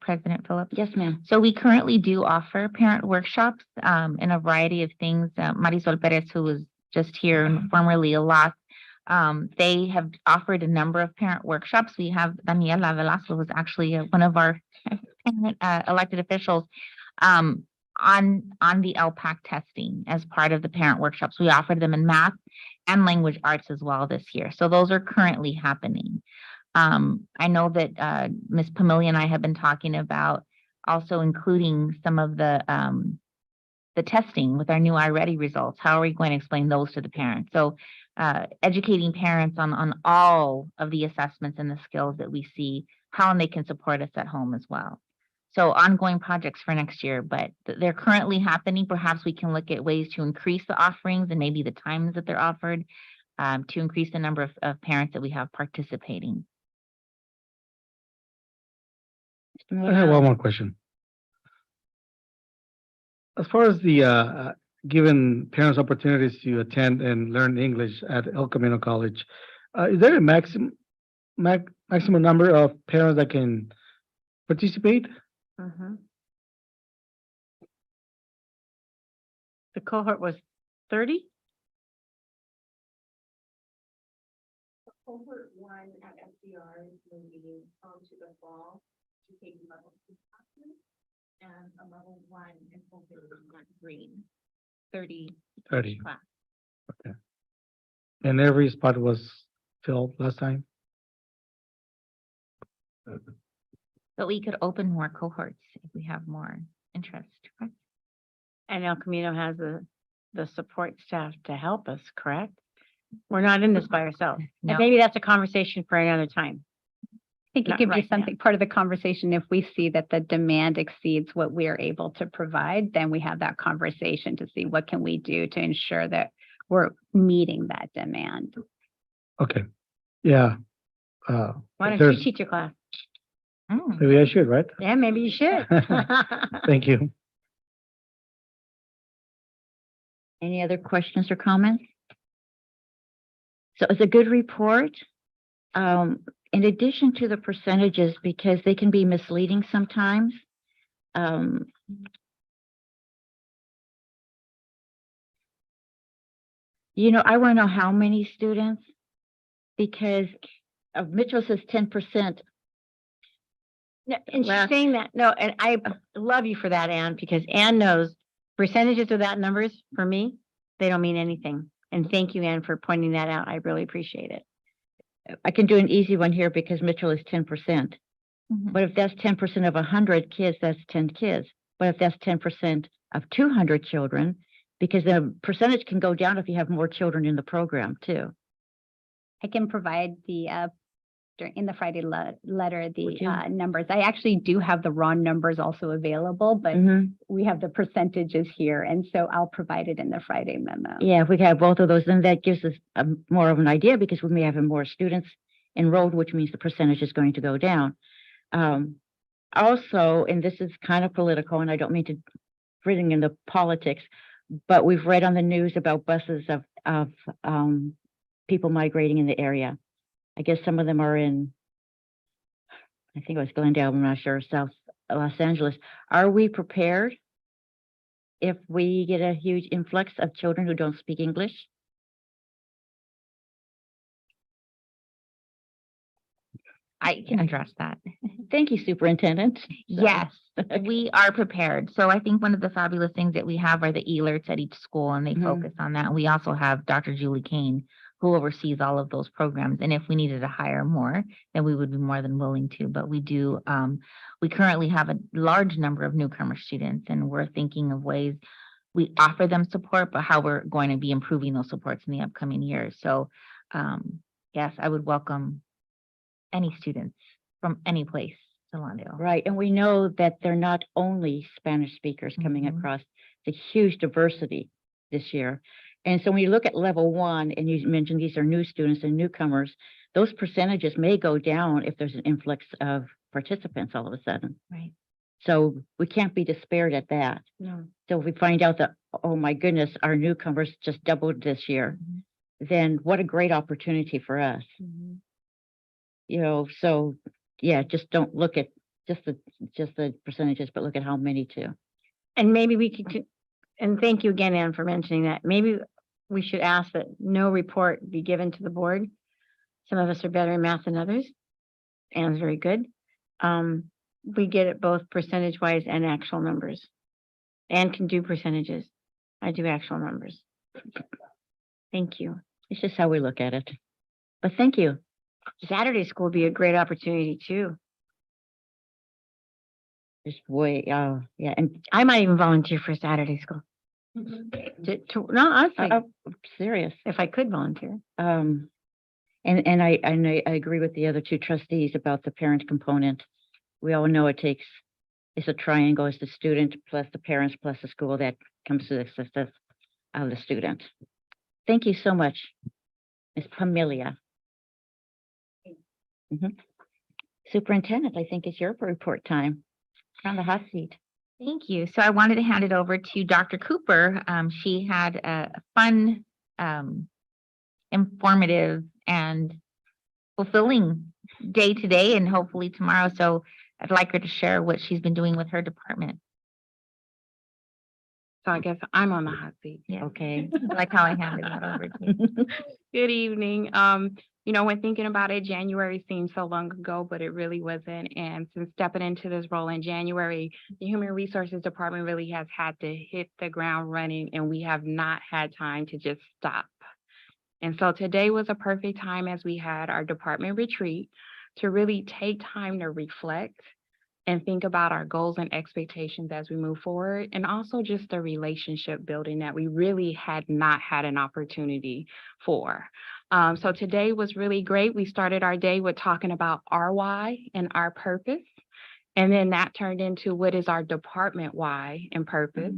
President Phillips? Yes, ma'am. So we currently do offer parent workshops in a variety of things. Marisol Perez, who was just here and formerly a lot, they have offered a number of parent workshops. We have Daniela Velasco, who's actually one of our elected officials, on the LPAC testing as part of the parent workshops. We offered them in math and language arts as well this year. So those are currently happening. I know that Ms. Pamela and I have been talking about also including some of the testing with our new iReady results. How are we going to explain those to the parents? So educating parents on all of the assessments and the skills that we see, how they can support us at home as well. So ongoing projects for next year, but they're currently happening. Perhaps we can look at ways to increase the offerings and maybe the times that they're offered to increase the number of parents that we have participating. I have one more question. As far as the given parents opportunities to attend and learn English at El Camino College. Is there a maximum number of parents that can participate? Mhm. The cohort was 30? Cohort one at SDR is moving to the fall to take level 2 classes, and a level 1 in cohort green, 30 30. class. And every spot was filled last time? But we could open more cohorts if we have more interest, correct? And El Camino has the support staff to help us, correct? We're not in this by ourselves. No. And maybe that's a conversation for another time. I think it Not could be right now. something, part of the conversation, if we see that the demand exceeds what we are able to provide, then we have that conversation to see what can we do to ensure that we're meeting that demand. Okay, yeah. Why if don't you there's- teach a class? Mm. Maybe I should, right? Yeah, maybe you should. Thank you. Any other questions or comments? So it's a good report. In addition to the percentages, because they can be misleading sometimes. I want to know how many students, because Mitchell says 10%. No, and she's saying that, no, and I love you for that, Ann, because Ann knows percentages without numbers, for me, they don't mean anything. And thank you, Ann, for pointing that out. I really appreciate it. I can do an easy one here because Mitchell is 10%. Mhm. But if that's 10% of 100 kids, that's 10 kids. But if that's 10% of 200 children, because the percentage can go down if you have more children in the program too. I can provide in the Friday letter, Would the you? numbers. I actually do have the raw numbers also available, but Mhm. we have the percentages here. And so I'll provide it in the Friday memo. Yeah, if we have both of those, then that gives us more of an idea because we may have more students enrolled, which means the percentage is going to go down. Also, and this is kind of political, and I don't mean to bring in the politics, but we've read on the news about buses of people migrating in the area. I guess some of them are in, I think it was Glendale, I'm not sure, South Los Angeles. Are we prepared if we get a huge influx of children who don't speak English? I can address that. Thank you, Superintendent. Yes, we are prepared. So I think one of the fabulous things that we have are the alerts at each school, and they Mhm. focus on that. We also have Dr. Julie Kane, who oversees all of those programs. And if we needed to hire more, then we would be more than willing to. But we do, we currently have a large number of newcomer students, and we're thinking of ways we offer them support, but how we're going to be improving those supports in the upcoming years. So, yes, I would welcome any students from any place to Lawndale. Right, and we know that they're not only Spanish speakers coming Mhm. across, it's a huge diversity this year. And so when you look at level 1, and you mentioned these are new students and newcomers, those percentages may go down if there's an influx of participants all of a sudden. Right. So we can't be despaired at that. No. So if we find out that, oh my goodness, our newcomers just doubled this year, Mhm. then what a great opportunity for us. Mm-hmm. So yeah, just don't look at just the percentages, but look at how many too. And maybe we could, and thank you again, Ann, for mentioning that. Maybe we should ask that no report be given to the board. Some of us are better in math than others. Ann's very good. We get it both percentage wise and actual numbers. Ann can do percentages. I do actual numbers. Thank you. It's just how we look at it. But thank you. Saturday school would be a great opportunity too. Just way, yeah, and I might even volunteer for Saturday school. No, honestly, I'm serious. if I could volunteer. And I agree with the other two trustees about the parent component. We all know it's a triangle. It's the student plus the parents plus the school that comes to the success of the student. Thank you so much, Ms. Pamelia. Mhm. Superintendent, I think it's your report time. On the hot seat. Thank you. So I wanted to hand it over to Dr. Cooper. She had a fun, informative and fulfilling day today and hopefully tomorrow. So I'd like her to share what she's been doing with her department. So I guess I'm on the hot seat. Yeah. Okay. I like how I handed that over to you. Good evening. When thinking about it, January seemed so long ago, but it really wasn't. And since stepping into this role in January, the Human Resources Department really has had to hit the ground running, and we have not had time to just stop. And so today was a perfect time as we had our department retreat to really take time to reflect and think about our goals and expectations as we move forward, and also just the relationship building that we really had not had an opportunity for. So today was really great. We started our day with talking about our why and our purpose. And then that turned into what is our department why and purpose.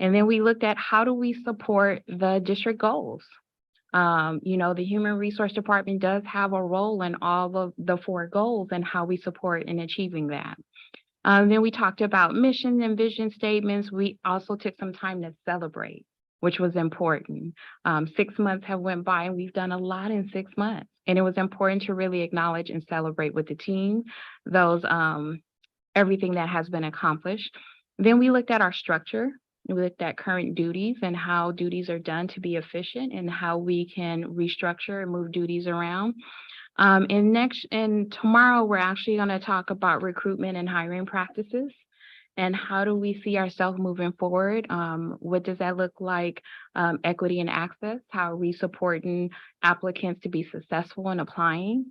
And then we looked at how do we support the district goals. The Human Resource Department does have a role in all of the 4 goals and how we support in achieving that. Then we talked about mission and vision statements. We also took some time to celebrate, which was important. 6 months have went by and we've done a lot in 6 months. And it was important to really acknowledge and celebrate with the team, everything that has been accomplished. Then we looked at our structure. We looked at current duties and how duties are done to be efficient and how we can restructure and move duties around. And tomorrow, we're actually going to talk about recruitment and hiring practices and how do we see ourselves moving forward? What does that look like? Equity and access, how are we supporting applicants to be successful in applying?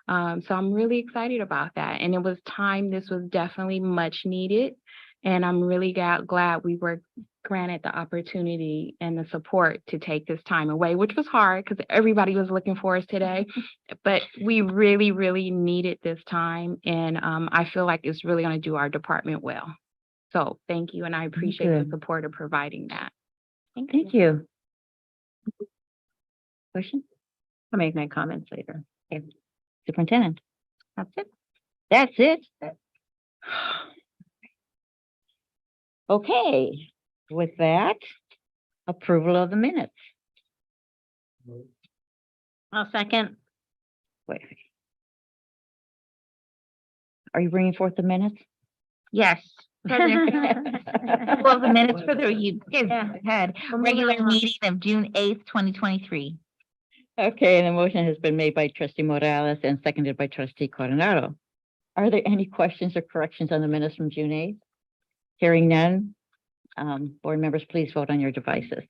So I'm really excited about that. And it was time, this was definitely much needed. And I'm really glad we were granted the opportunity and the support to take this time away, which was hard because everybody was looking for us today. But we really, really needed this time. And I feel like it's really going to do our department well. So thank you. And I appreciate the Good. support of providing that. Thank you. Question? I'll make my comments later. Okay. Superintendent? That's it. That's it? Okay, with that, approval of the minutes. I'll second. Wait. Are you bringing forth the minutes? Yes. President. Well, the minutes for you had regular meeting of June 8th, 2023. Okay, and the motion has been made by trustee Morales and seconded by trustee Coronado. Are there any questions or corrections on the minutes from June 8th? Hearing none, board members, please vote on your devices.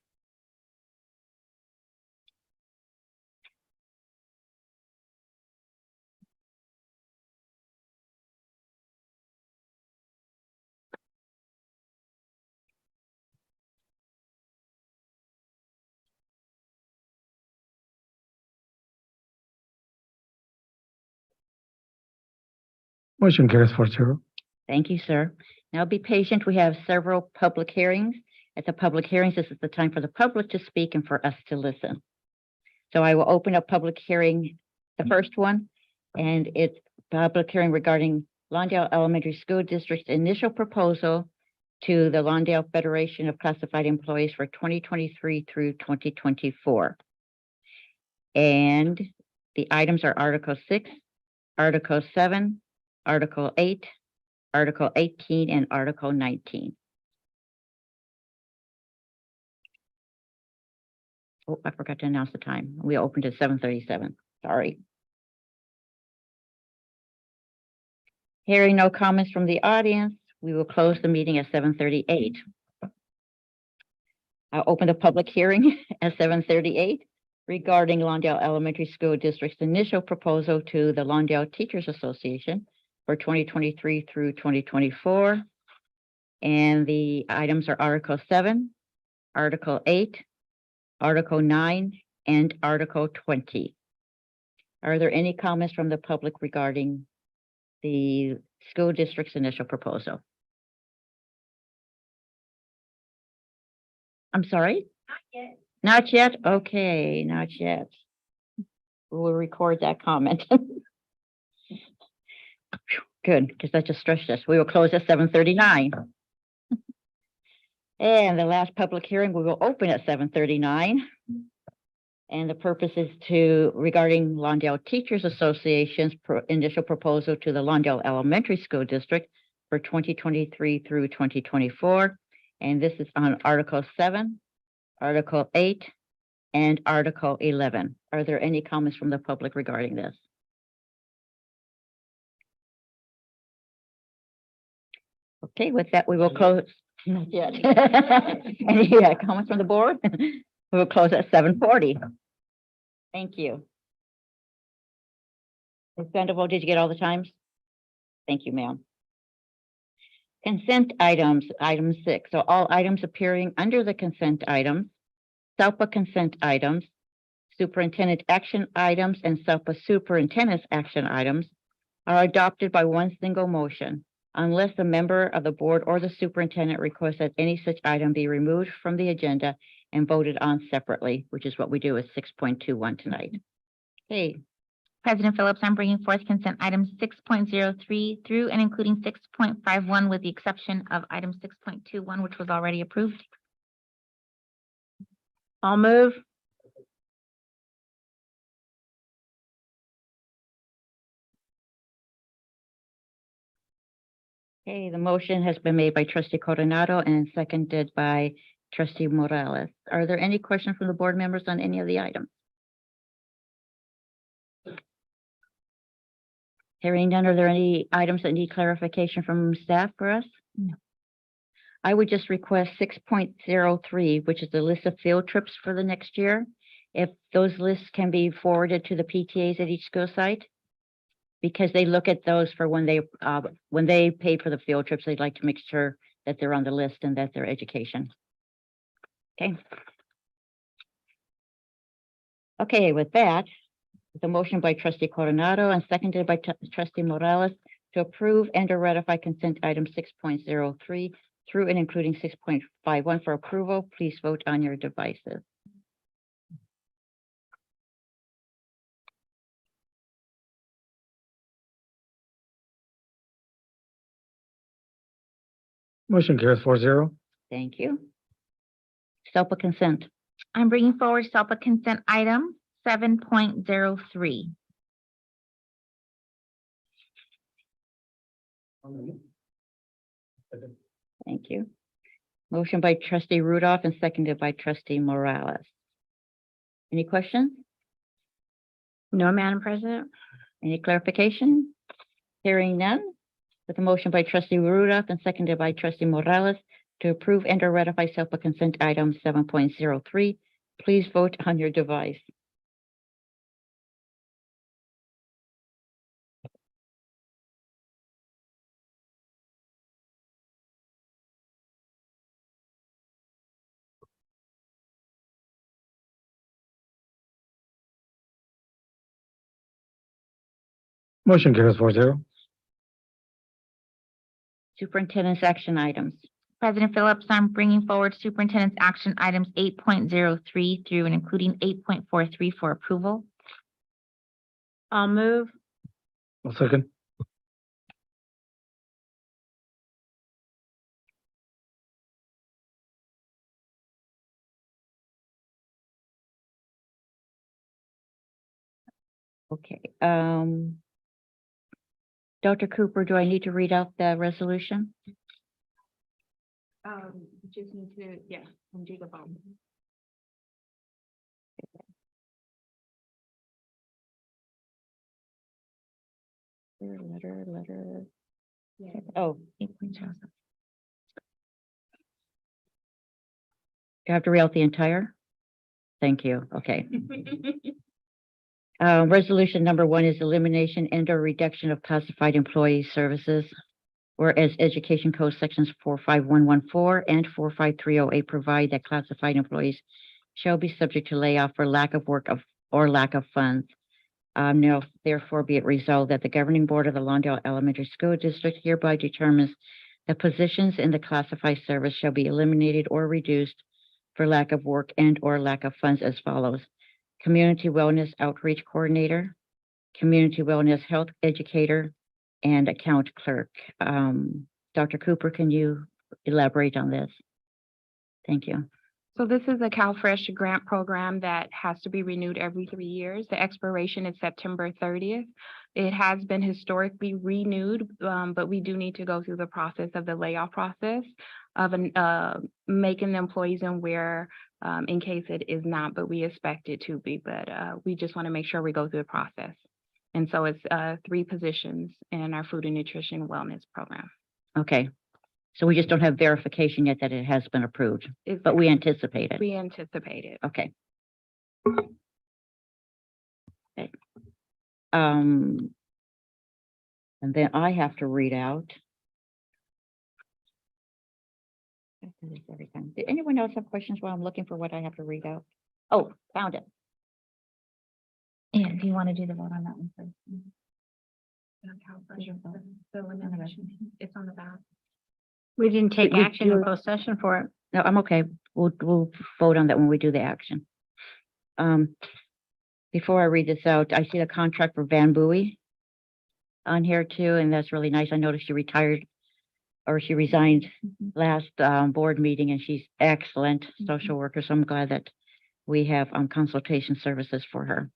Motion carries 4-0. Thank you, sir. Now be patient. We have several public hearings. At the public hearings, this is the time for the public to speak and for us to listen. So I will open up public hearing, the first one, and it's public hearing regarding Lawndale Elementary School District's initial proposal to the Lawndale Federation of Classified Employees for 2023 through 2024. And the items are Article 6, Article 7, Article 8, Article 18, and Article 19. Oh, I forgot to announce the time. We opened at 7:37. Sorry. Hearing no comments from the audience, we will close the meeting at 7:38. I'll open the public hearing at 7:38 regarding Lawndale Elementary School District's initial proposal to the Lawndale Teachers Association for 2023 through 2024. And the items are Article 7, Article 8, Article 9, and Article 20. Are there any comments from the public regarding the school district's initial proposal? I'm sorry? Not yet. Not yet? Okay, not yet. We'll record that comment. Good, because that just stretched us. We will close at 7:39. And the last public hearing we will open at 7:39. And the purpose is regarding Lawndale Teachers Association's initial proposal to the Lawndale Elementary School District for 2023 through 2024. And this is on Article 7, Article 8, and Article 11. Are there any comments from the public regarding this? Okay, with that, we will close. Not yet. Any comments from the board? We will close at 7:40. Thank you. Ms. Sandoval, did you get all the times? Thank you, ma'am. Consent items, item 6. So all items appearing under the consent items, SELPA consent items, superintendent action items, and SELPA superintendent's action items are adopted by one single motion, unless a member of the board or the superintendent requests that any such item be removed from the agenda and voted on separately, which is what we do with 6.21 tonight. Okay, President Phillips, I'm bringing forth consent items 6.03 through and including 6.51 with the exception of item 6.21, which was already approved. I'll move. Okay, the motion has been made by trustee Coronado and seconded by trustee Morales. Are there any questions from the board members on any of the items? Hearing none, are there any items that need clarification from staff for us? No. I would just request 6.03, which is the list of field trips for the next year. If those lists can be forwarded to the PTAs at each school site, because they look at those for when they pay for the field trips, they'd like to make sure that they're on the list and that they're education. Okay. Okay, with that, the motion by trustee Coronado and seconded by trustee Morales to approve and to ratify consent item 6.03 through and including 6.51 for approval. Please vote on your devices. Motion carries 4-0. Thank you. SELPA consent. I'm bringing forward SELPA consent item 7.03. Thank you. Motion by trustee Rudolph and seconded by trustee Morales. Any questions? No, Madam President. Any clarification? Hearing none. With a motion by trustee Rudolph and seconded by trustee Morales to approve and or ratify SELPA consent item 7.03, please vote on your device. Motion carries 4-0. Superintendent's action items. President Phillips, I'm bringing forward superintendent's action items 8.03 through and including 8.43 for approval. I'll move. I'll second. Okay. Dr. Cooper, do I need to read out the resolution? Just need to, yeah, undo the bottom. Letter. Yeah. Oh, 8.07. do I have to read out the entire? Thank you. Okay. Resolution number 1 is elimination and or reduction of classified employee services. Whereas Education Code sections 45114 and 45308 provide that classified employees shall be subject to layoff for lack of work or lack of funds. Now, therefore, be it resolved that the governing board of the Lawndale Elementary School District hereby determines that positions in the classified service shall be eliminated or reduced for lack of work and or lack of funds as follows: Community Wellness Outreach Coordinator, Community Wellness Health Educator, and Account Clerk. Dr. Cooper, can you elaborate on this? Thank you. So this is a CalFresh grant program that has to be renewed every 3 years. The expiration is September 30th. It has been historically renewed, but we do need to go through the process of the layoff process of making the employees aware in case it is not, but we expect it to be. But we just want to make sure we go through the process. And so it's 3 positions in our food and nutrition wellness program. Okay. So we just don't have verification yet that it has been approved, but we anticipate it. We anticipate it. Okay. Okay. And then I have to read out. Every time. Did anyone else have questions while I'm looking for what I have to read out? Oh, found it. Yeah, do you want to do the vote on that one first? It's on the back. We didn't take you- action in you're- closed session for it. No, I'm okay. We'll vote on that when we do the action. Before I read this out, I see the contract for Van Bowie on here too, and that's really nice. I noticed she retired or she resigned last board meeting, and she's excellent social worker. So I'm glad that we have consultation services for her.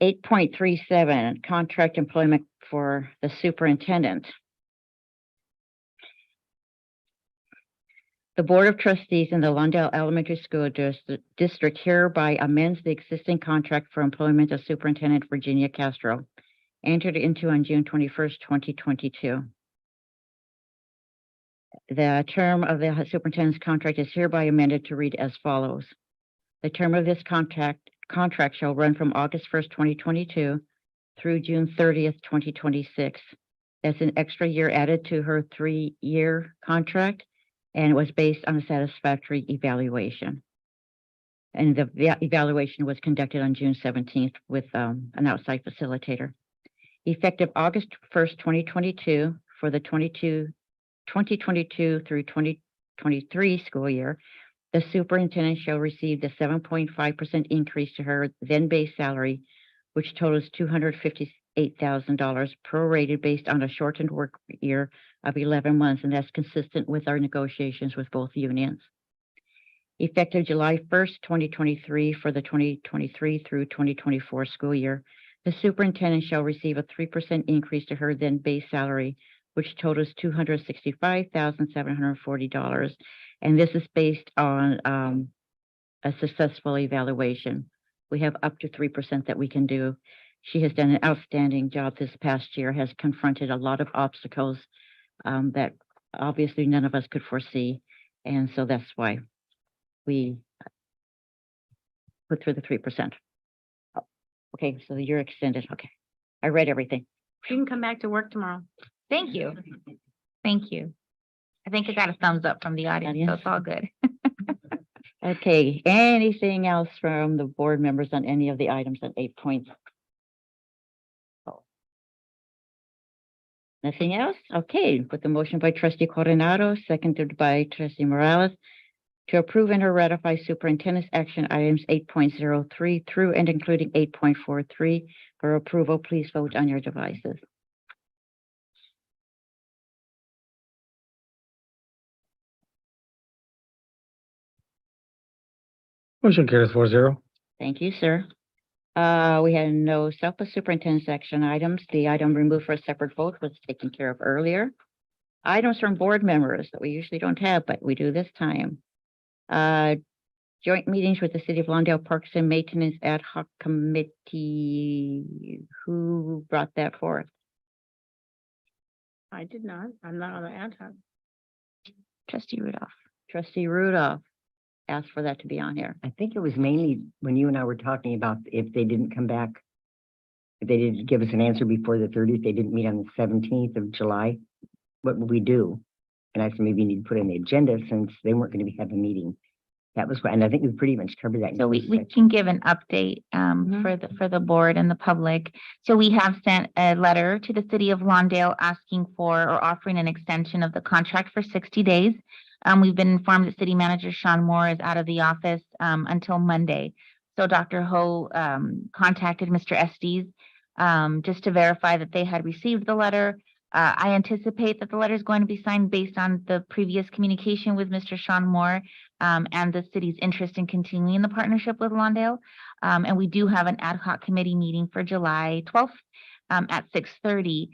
8.37 contract employment for the superintendent. The Board of Trustees in the Lawndale Elementary School District hereby amends the existing contract for employment of Superintendent Virginia Castro, entered into on June 21st, 2022. The term of the superintendent's contract is hereby amended to read as follows. The term of this contract shall run from August 1st, 2022 through June 30th, 2026. That's an extra year added to her 3-year contract, and it was based on a satisfactory evaluation. And the evaluation was conducted on June 17th with an outside facilitator. Effective August 1st, 2022 for the 2022 through 2023 school year, the superintendent shall receive the 7.5% increase to her then base salary, which totals $258,000 prorated based on a shortened work year of 11 months, and that's consistent with our negotiations with both unions. Effective July 1st, 2023 for the 2023 through 2024 school year, the superintendent shall receive a 3% increase to her then base salary, which totals $265,740. And this is based on a successful evaluation. We have up to 3% that we can do. She has done an outstanding job this past year, has confronted a lot of obstacles that obviously none of us could foresee. And so that's why we put through the 3%. Oh, okay, so you're extended. Okay. I read everything. You can come back to work tomorrow. Thank you. Thank you. I think I got a thumbs up from the audience, so it's all good. Okay, anything else from the board members on any of the items on 8 points? Oh. Nothing else? Okay, with the motion by trustee Coronado, seconded by trustee Morales to approve and or ratify superintendent's action items 8.03 through and including 8.43 for approval, please vote on your devices. Motion carries 4-0. Thank you, sir. We had no self-superintendent's action items. The item removed for a separate vote was taken care of earlier. Items from board members that we usually don't have, but we do this time. Joint meetings with the City of Lawndale Parks and Maintenance Ad Hoc Committee. Who brought that forth? I did not. I'm not on the ad hoc. Trustee Rudolph. Trustee Rudolph asked for that to be on here. I think it was mainly when you and I were talking about if they didn't come back, if they didn't give us an answer before the 30th, they didn't meet on the 17th of July, what would we do? And I said, maybe you need to put in the agenda since they weren't going to be having a meeting. That was, and I think we pretty much covered that. in So we closed section. can give an update for the board and the public. So we have sent a letter to the City of Lawndale asking for or offering an extension of the contract for 60 days. We've been informed that City Manager Sean Moore is out of the office until Monday. So Dr. Ho contacted Mr. Estes just to verify that they had received the letter. I anticipate that the letter is going to be signed based on the previous communication with Mr. Sean Moore and the city's interest in continuing the partnership with Lawndale. And we do have an ad hoc committee meeting for July 12th at 6:30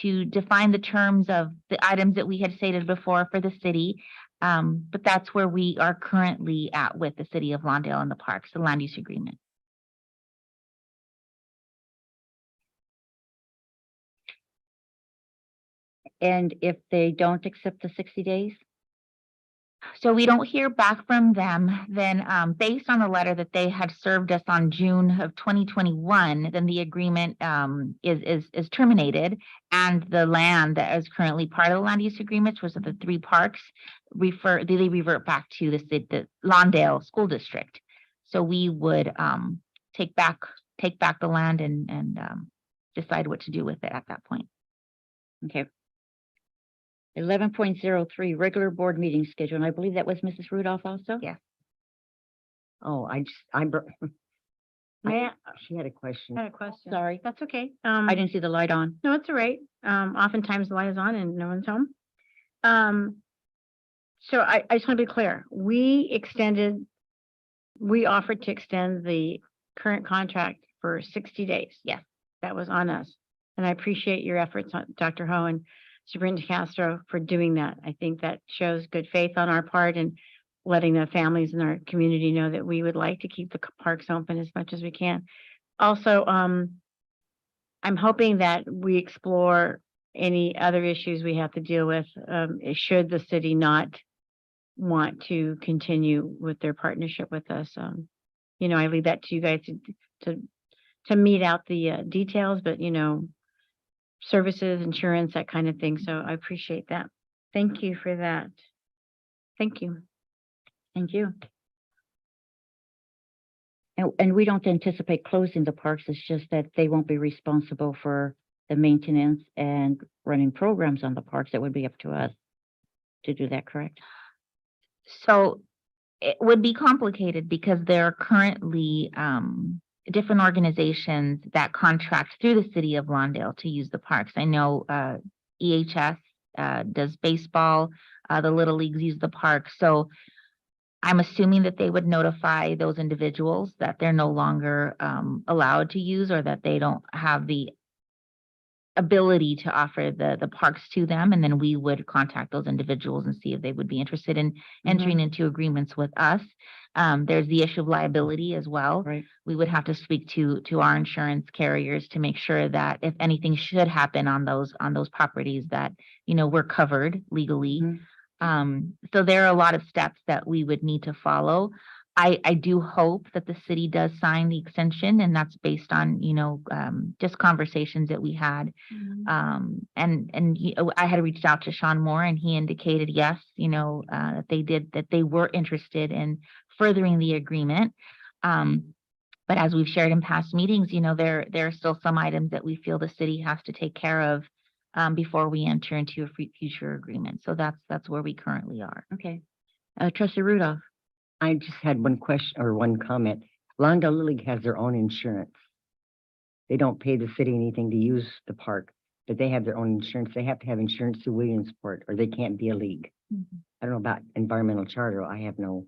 to define the terms of the items that we had stated before for the city. But that's where we are currently at with the city of Lawndale and the parks, the land use agreement. And if they don't accept the 60 days? So we don't hear back from them, then based on the letter that they had served us on June of 2021, then the agreement is terminated. And the land that is currently part of the land use agreements, was the 3 parks, they revert back to the Lawndale School District. So we would take back the land and decide what to do with it at that point. Okay. 11.03, regular board meeting schedule, and I believe that was Mrs. Rudolph also? Yeah. Oh, May I she had a question. I had a question? Sorry, That's okay. I didn't see the light on. No, it's all right. Oftentimes the light is on and no one's home. So I just want to be clear. We offered to extend the current contract for 60 days. Yes. That was on us. And I appreciate your efforts, Dr. Ho and Superintendent Castro, for doing that. I think that shows good faith on our part and letting the families in our community know that we would like to keep the parks open as much as we can. Also, I'm hoping that we explore any other issues we have to deal with, should the city not want to continue with their partnership with us. You know, I leave that to you guys to meet out the details, but services, insurance, that kind of thing. So I appreciate that. Thank you for that. Thank you. Thank you. And we don't anticipate closing the parks. It's just that they won't be responsible for the maintenance and running programs on the parks. That would be up to us to do that, correct? So it would be complicated because there are currently different organizations that contract through the city of Lawndale to use the parks. I know EHS does baseball, the Little Leagues use the park. So I'm assuming that they would notify those individuals that they're no longer allowed to use, or that they don't have the ability to offer the parks to them. And then we would contact those individuals and see if they would be interested in entering into agreements with us. There's the issue of liability as well. Right. We would have to speak to our insurance carriers to make sure that if anything should happen on those properties, that, we're covered legally. So there are a lot of steps that we would need to follow. I do hope that the city does sign the extension, and that's based on, just conversations that we had. I had reached out to Sean Moore, and he indicated, yes, that they were interested in furthering the agreement. But as we've shared in past meetings, there are still some items that we feel the city has to take care of before we enter into a future agreement. So that's where we currently are. Okay. Trustee Rudolph. I just had one question or one comment. Lawndale Little League has their own insurance. They don't pay the city anything to use the park, but they have their own insurance. They have to have insurance through Williamsport, or they can't be a league. I don't know about environmental charter. I have no,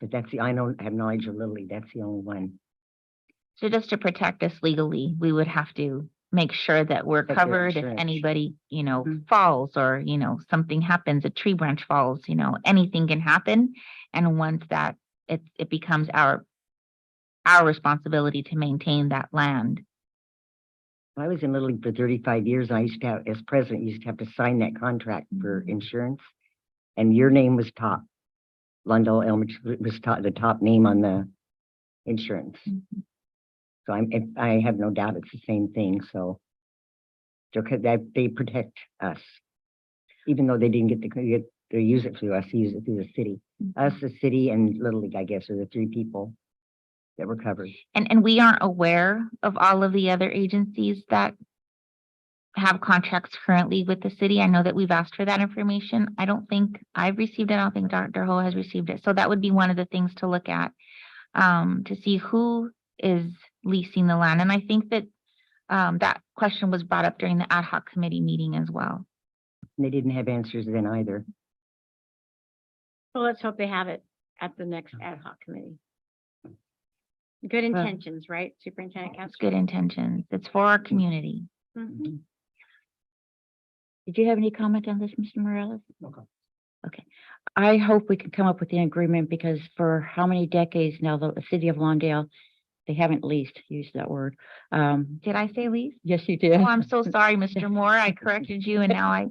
but I have knowledge of Little League. That's the only one. So just to protect us legally, we would have to make sure that we're Protect their covered if insurance. anybody, falls, or, something happens, a tree branch falls, anything can happen. And once that it becomes our responsibility to maintain that land. I was in Little League for 35 years, and I used to have, as president, used to have to sign that contract for insurance. And your name was top. Lawndale Elementary was the top name on the insurance. So I have no doubt it's the same thing. So they protect us, even though they didn't get to use it through us, use it through the city. Us, the city, and Little League, I guess, are the 3 people that were covered. And we aren't aware of all of the other agencies that have contracts currently with the city. I know that we've asked for that information. I don't think I've received it. I don't think Dr. Ho has received it. So that would be one of the things to look at, to see who is leasing the land. And I think that That question was brought up during the ad hoc committee meeting as well. They didn't have answers then either. Well, let's hope they have it at the next ad hoc committee. Good intentions, right, Superintendent It's Castro? good intentions. It's for our community. Mhm. Did you have any comment on this, Mr. Morales? Okay. Okay. I hope we can come up with an agreement because for how many decades now, the city of Lawndale, they haven't leased, use that word. Did I say lease? Yes, you did. Oh, I'm so sorry, Mr. Moore. I corrected you and now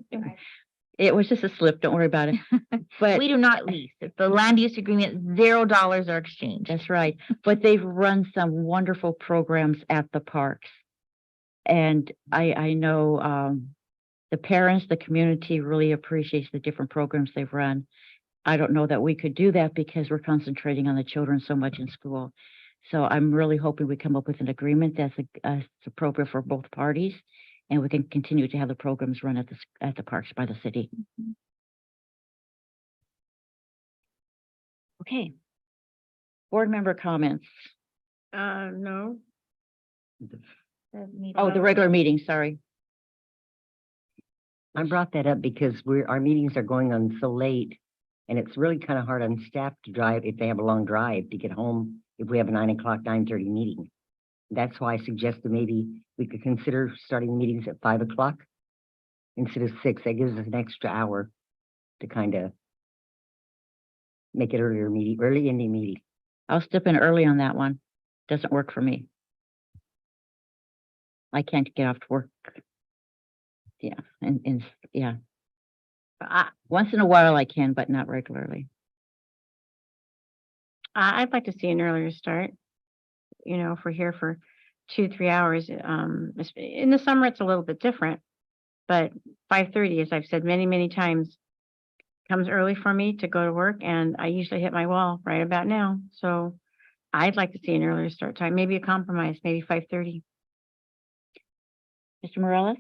It was just a slip. Don't worry about it. But we do not lease. It's the land use agreement, $0 are exchanged. that's right. But they've run some wonderful programs at the parks. And I know, the parents, the community really appreciates the different programs they've run. I don't know that we could do that because we're concentrating on the children so much in school. So I'm really hoping we come up with an agreement that's appropriate for both parties. And we can continue to have the programs run at the parks by the city. Okay. Board member comments. No. Oh, the regular meeting, sorry. I brought that up because our meetings are going on so late. And it's really kind of hard on staff to drive if they have a long drive to get home if we have a 9 o'clock, 9:30 meeting. That's why I suggested maybe we could consider starting meetings at 5 o'clock instead of 6. That gives us an extra hour to kind of make it early in the meeting. I'll step in early on that one. Doesn't work for me. I can't get off to work. Yeah, and yeah. Once in a while I can, but not regularly. I'd like to see an earlier start. You know, if we're here for 2-3 hours, in the summer, it's a little bit different. But 5:30, as I've said many, many times, comes early for me to go to work and I usually hit my wall right about now. So I'd like to see an earlier start time, maybe a compromise, maybe 5:30. Mr. Morales?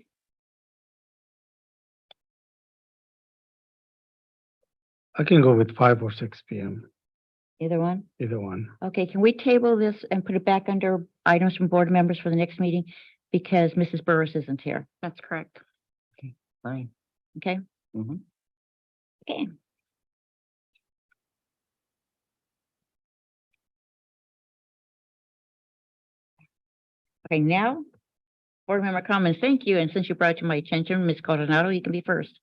I can go with 5 or 6 p.m., Either one? either one. Okay, can we table this and put it back under items from board members for the next meeting? Because Mrs. Burris isn't here, That's correct. Fine. okay? Mhm. Okay. Okay, now, board member comments, thank you, and since you brought it to my attention, Ms. Coronado, you can be first.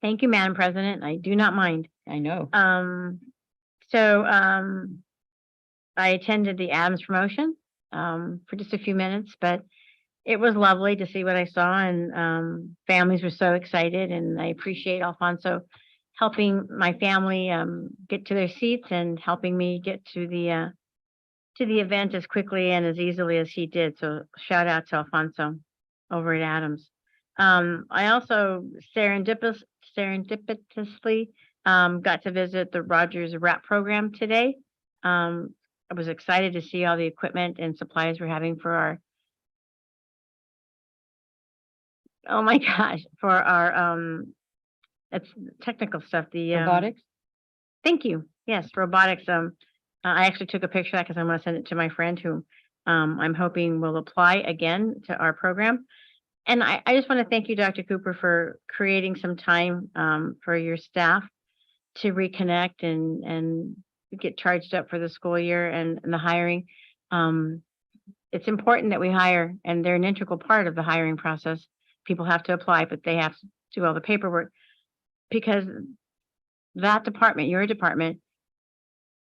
Thank you, Madam President. I do not mind. I know. I attended the Adams promotion for just a few minutes, but it was lovely to see what I saw and families were so excited and I appreciate Alfonso helping my family get to their seats and helping me get to the event as quickly and as easily as he did. So shout out to Alfonso over at Adams. I also serendipitously got to visit the Rogers Wrap program today. I was excited to see all the equipment and supplies we're having for our, oh my gosh, for our, it's technical stuff, the Robotics? Thank you. Yes, robotics. I actually took a picture of that because I'm going to send it to my friend who I'm hoping will apply again to our program. And I just want to thank you, Dr. Cooper, for creating some time for your staff to reconnect and get charged up for the school year and the hiring. It's important that we hire, and they're an integral part of the hiring process. People have to apply, but they have to do all the paperwork because that department, your department,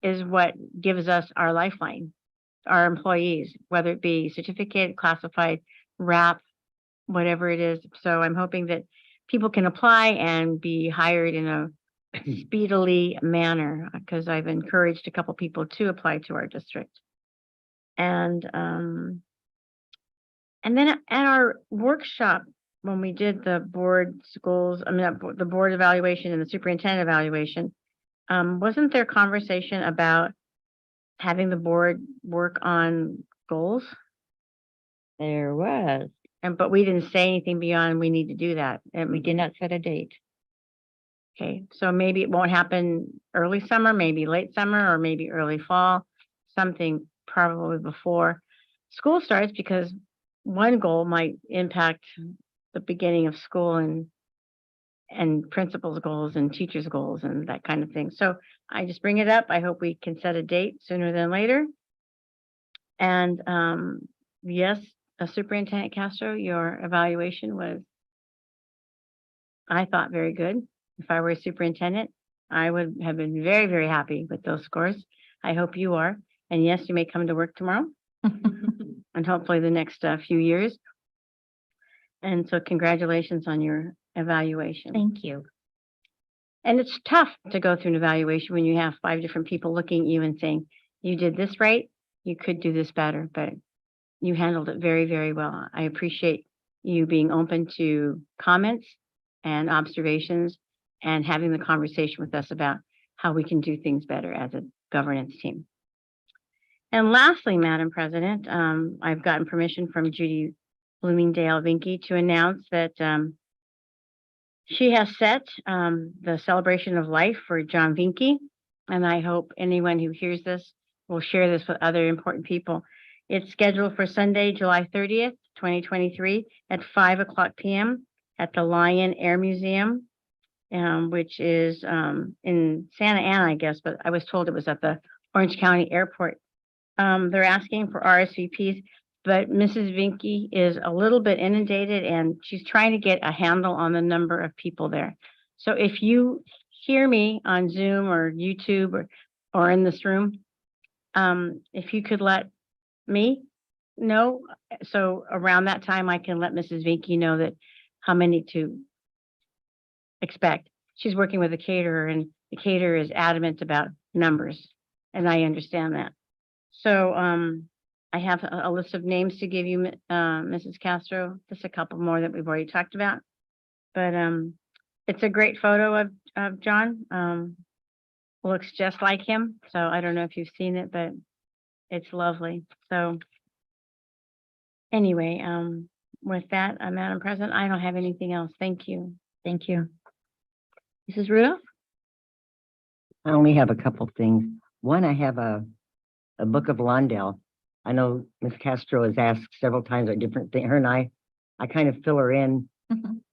is what gives us our lifeline, our employees, whether it be certificate, classified, wrap, whatever it is. So I'm hoping that people can apply and be hired in a speedily manner because I've encouraged a couple people to apply to our district. And then at our workshop, when we did the board schools, the board evaluation and the superintendent evaluation, wasn't there conversation about having the board work on goals? There was. But we didn't say anything beyond we need to do that. And We did not set a date. okay, so maybe it won't happen early summer, maybe late summer, or maybe early fall, something probably before school starts, because one goal might impact the beginning of school and principals' goals and teachers' goals and that kind of thing. So I just bring it up. I hope we can set a date sooner than later. And yes, Superintendent Castro, your evaluation was, I thought, very good. If I were a superintendent, I would have been very, very happy with those scores. I hope you are. And yes, you may come to work tomorrow and hopefully the next few years. And so congratulations on your evaluation. Thank you. And it's tough to go through an evaluation when you have 5 different people looking at you and saying, you did this right, you could do this better, but you handled it very, very well. I appreciate you being open to comments and observations and having the conversation with us about how we can do things better as a governance team. And lastly, Madam President, I've gotten permission from Judy Bloomingdale Vinke to announce that she has set the celebration of life for John Vinke, and I hope anyone who hears this will share this with other important people. It's scheduled for Sunday, July 30th, 2023 at 5:00 p.m. at the Lion Air Museum, which is in Santa Ana, I guess, but I was told it was at the Orange County Airport. They're asking for RSVPs, but Mrs. Vinke is a little bit inundated and she's trying to get a handle on the number of people there. So if you hear me on Zoom or YouTube or in this room, if you could let me know, so around that time I can let Mrs. Vinke know that how many to expect. She's working with a caterer and the caterer is adamant about numbers, and I understand that. So I have a list of names to give you, Mrs. Castro, just a couple more that we've already talked about. But it's a great photo of John. Looks just like him. So I don't know if you've seen it, but it's lovely. So anyway, with that, Madam President, I don't have anything else. Thank you. Thank you. Mrs. Rudolph? I only have a couple things. One, I have a book of Lawndale. I know Ms. Castro has asked several times at different things. Her and I kind of fill her in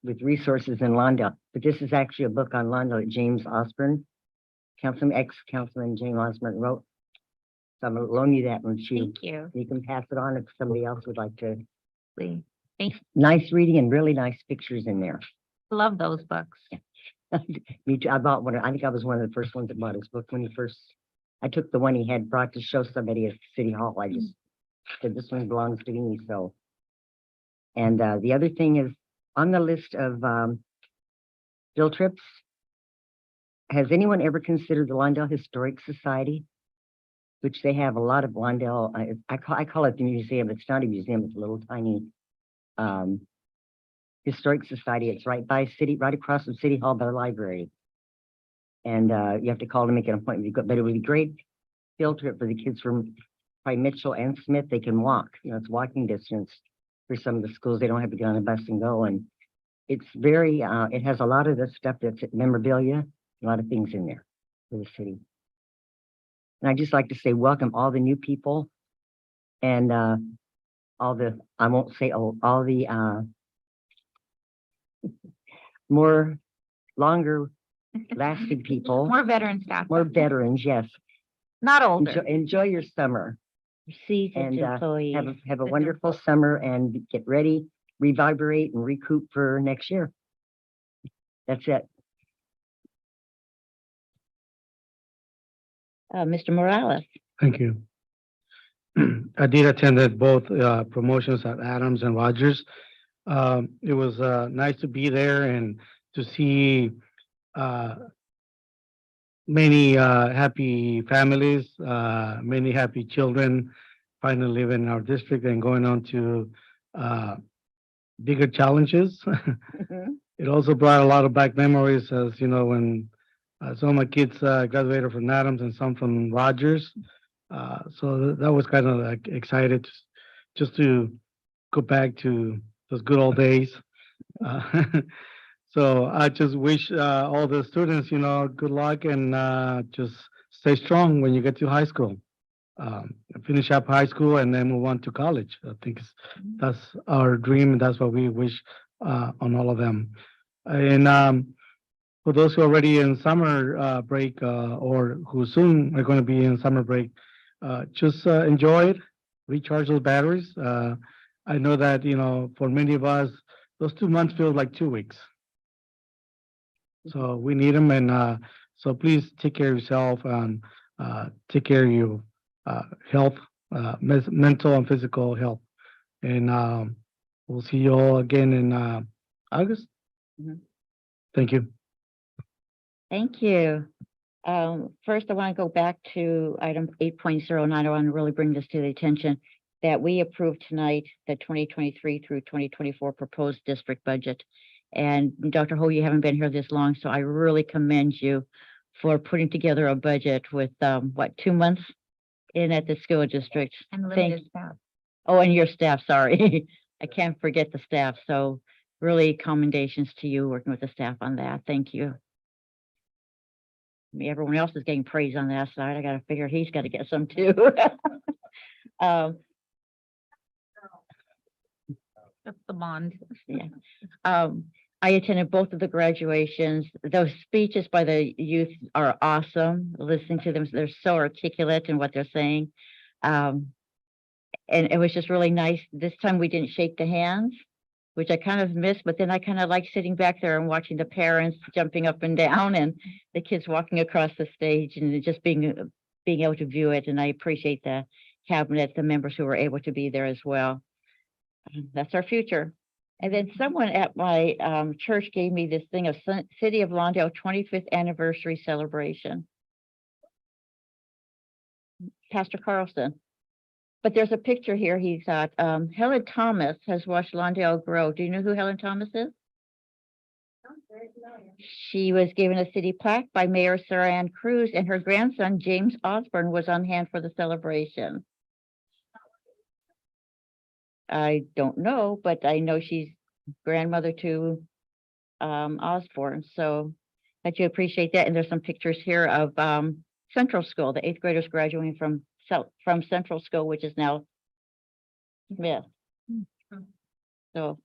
with resources in Lawndale, but this is actually a book on Lawndale that James Osborne, ex-councilman James Osborne wrote. So I'm gonna loan you that one. Thank you. You can pass it on if somebody else would like to. Please. Thanks. Nice reading and really nice pictures in there. Love those books. Me too. I bought one. I think I was one of the first ones that bought his book when he first. I took the one he had brought to show somebody at City Hall. I just said this one belongs to me. So, and the other thing is on the list of field trips. Has anyone ever considered the Lawndale Historic Society, which they have a lot of Lawndale? I call it the museum. It's not a museum. It's a little tiny historic society. It's right across from City Hall by the library. And you have to call to make an appointment. But it would be great field trip for the kids from probably Mitchell and Smith. They can walk. It's walking distance for some of the schools. They don't have to get on a bus and go. And it's very. It has a lot of the stuff that's memorabilia. A lot of things in there for the city. And I just like to say welcome all the new people and all the. I won't say all the more longer lasting people. More veteran staff. More veterans, yes. Not older. Enjoy your summer Seasoned and employees. have a wonderful summer and get ready, revibrate and recoup for next year. That's it. Mr. Morales? Thank you. I did attend both promotions at Adams and Rogers. It was nice to be there and to see many happy families, many happy children finally living in our district and going on to bigger challenges. It also brought a lot of back memories, as you know, when some of my kids graduated from Adams and some from Rogers. So that was kind of like excited just to go back to those good old days. So I just wish all the students, good luck and just stay strong when you get to high school. finish up high school and then move on to college. I think that's our dream. That's what we wish on all of them. And for those who are already in summer break or who soon are going to be in summer break, just enjoy it, recharge those batteries. I know that, for many of us, those 2 months feel like 2 weeks. So we need them, and so please take care of yourself and take care of your health, mental and physical health. And we'll see you all again in August. Mhm. Thank you. Thank you. First, I want to go back to item 8.09. I want to really bring this to the attention that we approved tonight the 2023 through 2024 proposed district budget. And Dr. Ho, you haven't been here this long, so I really commend you for putting together a budget with, 2 months in at the school district. And Thank- limited staff. Oh, and your staff, sorry. I can't forget the staff. So really commendations to you working with the staff on that. Thank you. I mean, everyone else is getting praise on that side. I gotta figure he's gotta get some too. Um, That's the bond. yeah. I attended both of the graduations. Those speeches by the youth are awesome. Listening to them, they're so articulate in what they're saying. And it was just really nice. This time we didn't shake the hands, which I kind of missed, but then I kind of like sitting back there and watching the parents jumping up and down and the kids walking across the stage and just being able to view it. And I appreciate the cabinet, the members who were able to be there as well. That's our future. And then someone at my church gave me this thing of City of Lawndale 25th anniversary celebration. Pastor Carlson. But there's a picture here. He's got Helen Thomas has watched Lawndale grow. Do you know who Helen Thomas is? She was given a city plaque by Mayor Sarah Ann Cruz, and her grandson James Osborne was on hand for the celebration. I don't know, but I know she's grandmother to Osborne, so that you appreciate that. And there's some pictures here of Central School, the 8th graders graduating from Central School, which is now Smith. So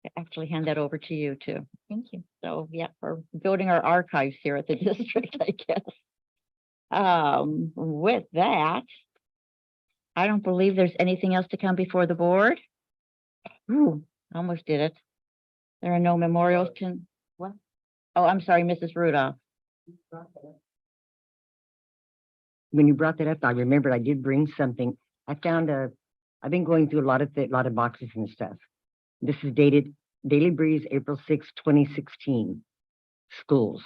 I actually hand that over to you too. Thank you. So yeah, we're building our archives here at the district, I guess. With that, I don't believe there's anything else to come before the board. Ooh, almost did it. There are no memorials to, what? Oh, I'm sorry, Mrs. Rudolph. When you brought that up, I remembered I did bring something. I've been going through a lot of boxes and stuff. This is dated Daily Breeze, April 6, 2016, schools.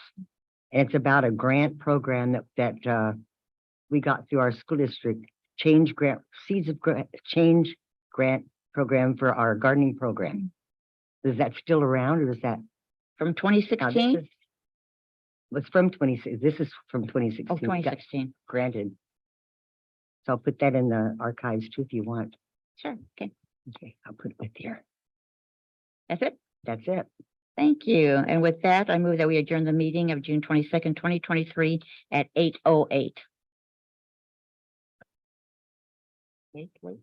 And it's about a grant program that we got through our school district, Change Grant program for our gardening program. Is that still around, or is that? From Now, 2016? Was from 26, this is from 2016. Oh, It got 2016. Granted. So I'll put that in the archives too, if you want. Sure, okay. Okay, I'll put it right there. That's it. That's it. Thank you. And with that, I move that we adjourn the meeting of June 22nd, 2023 at 8:08. Wait.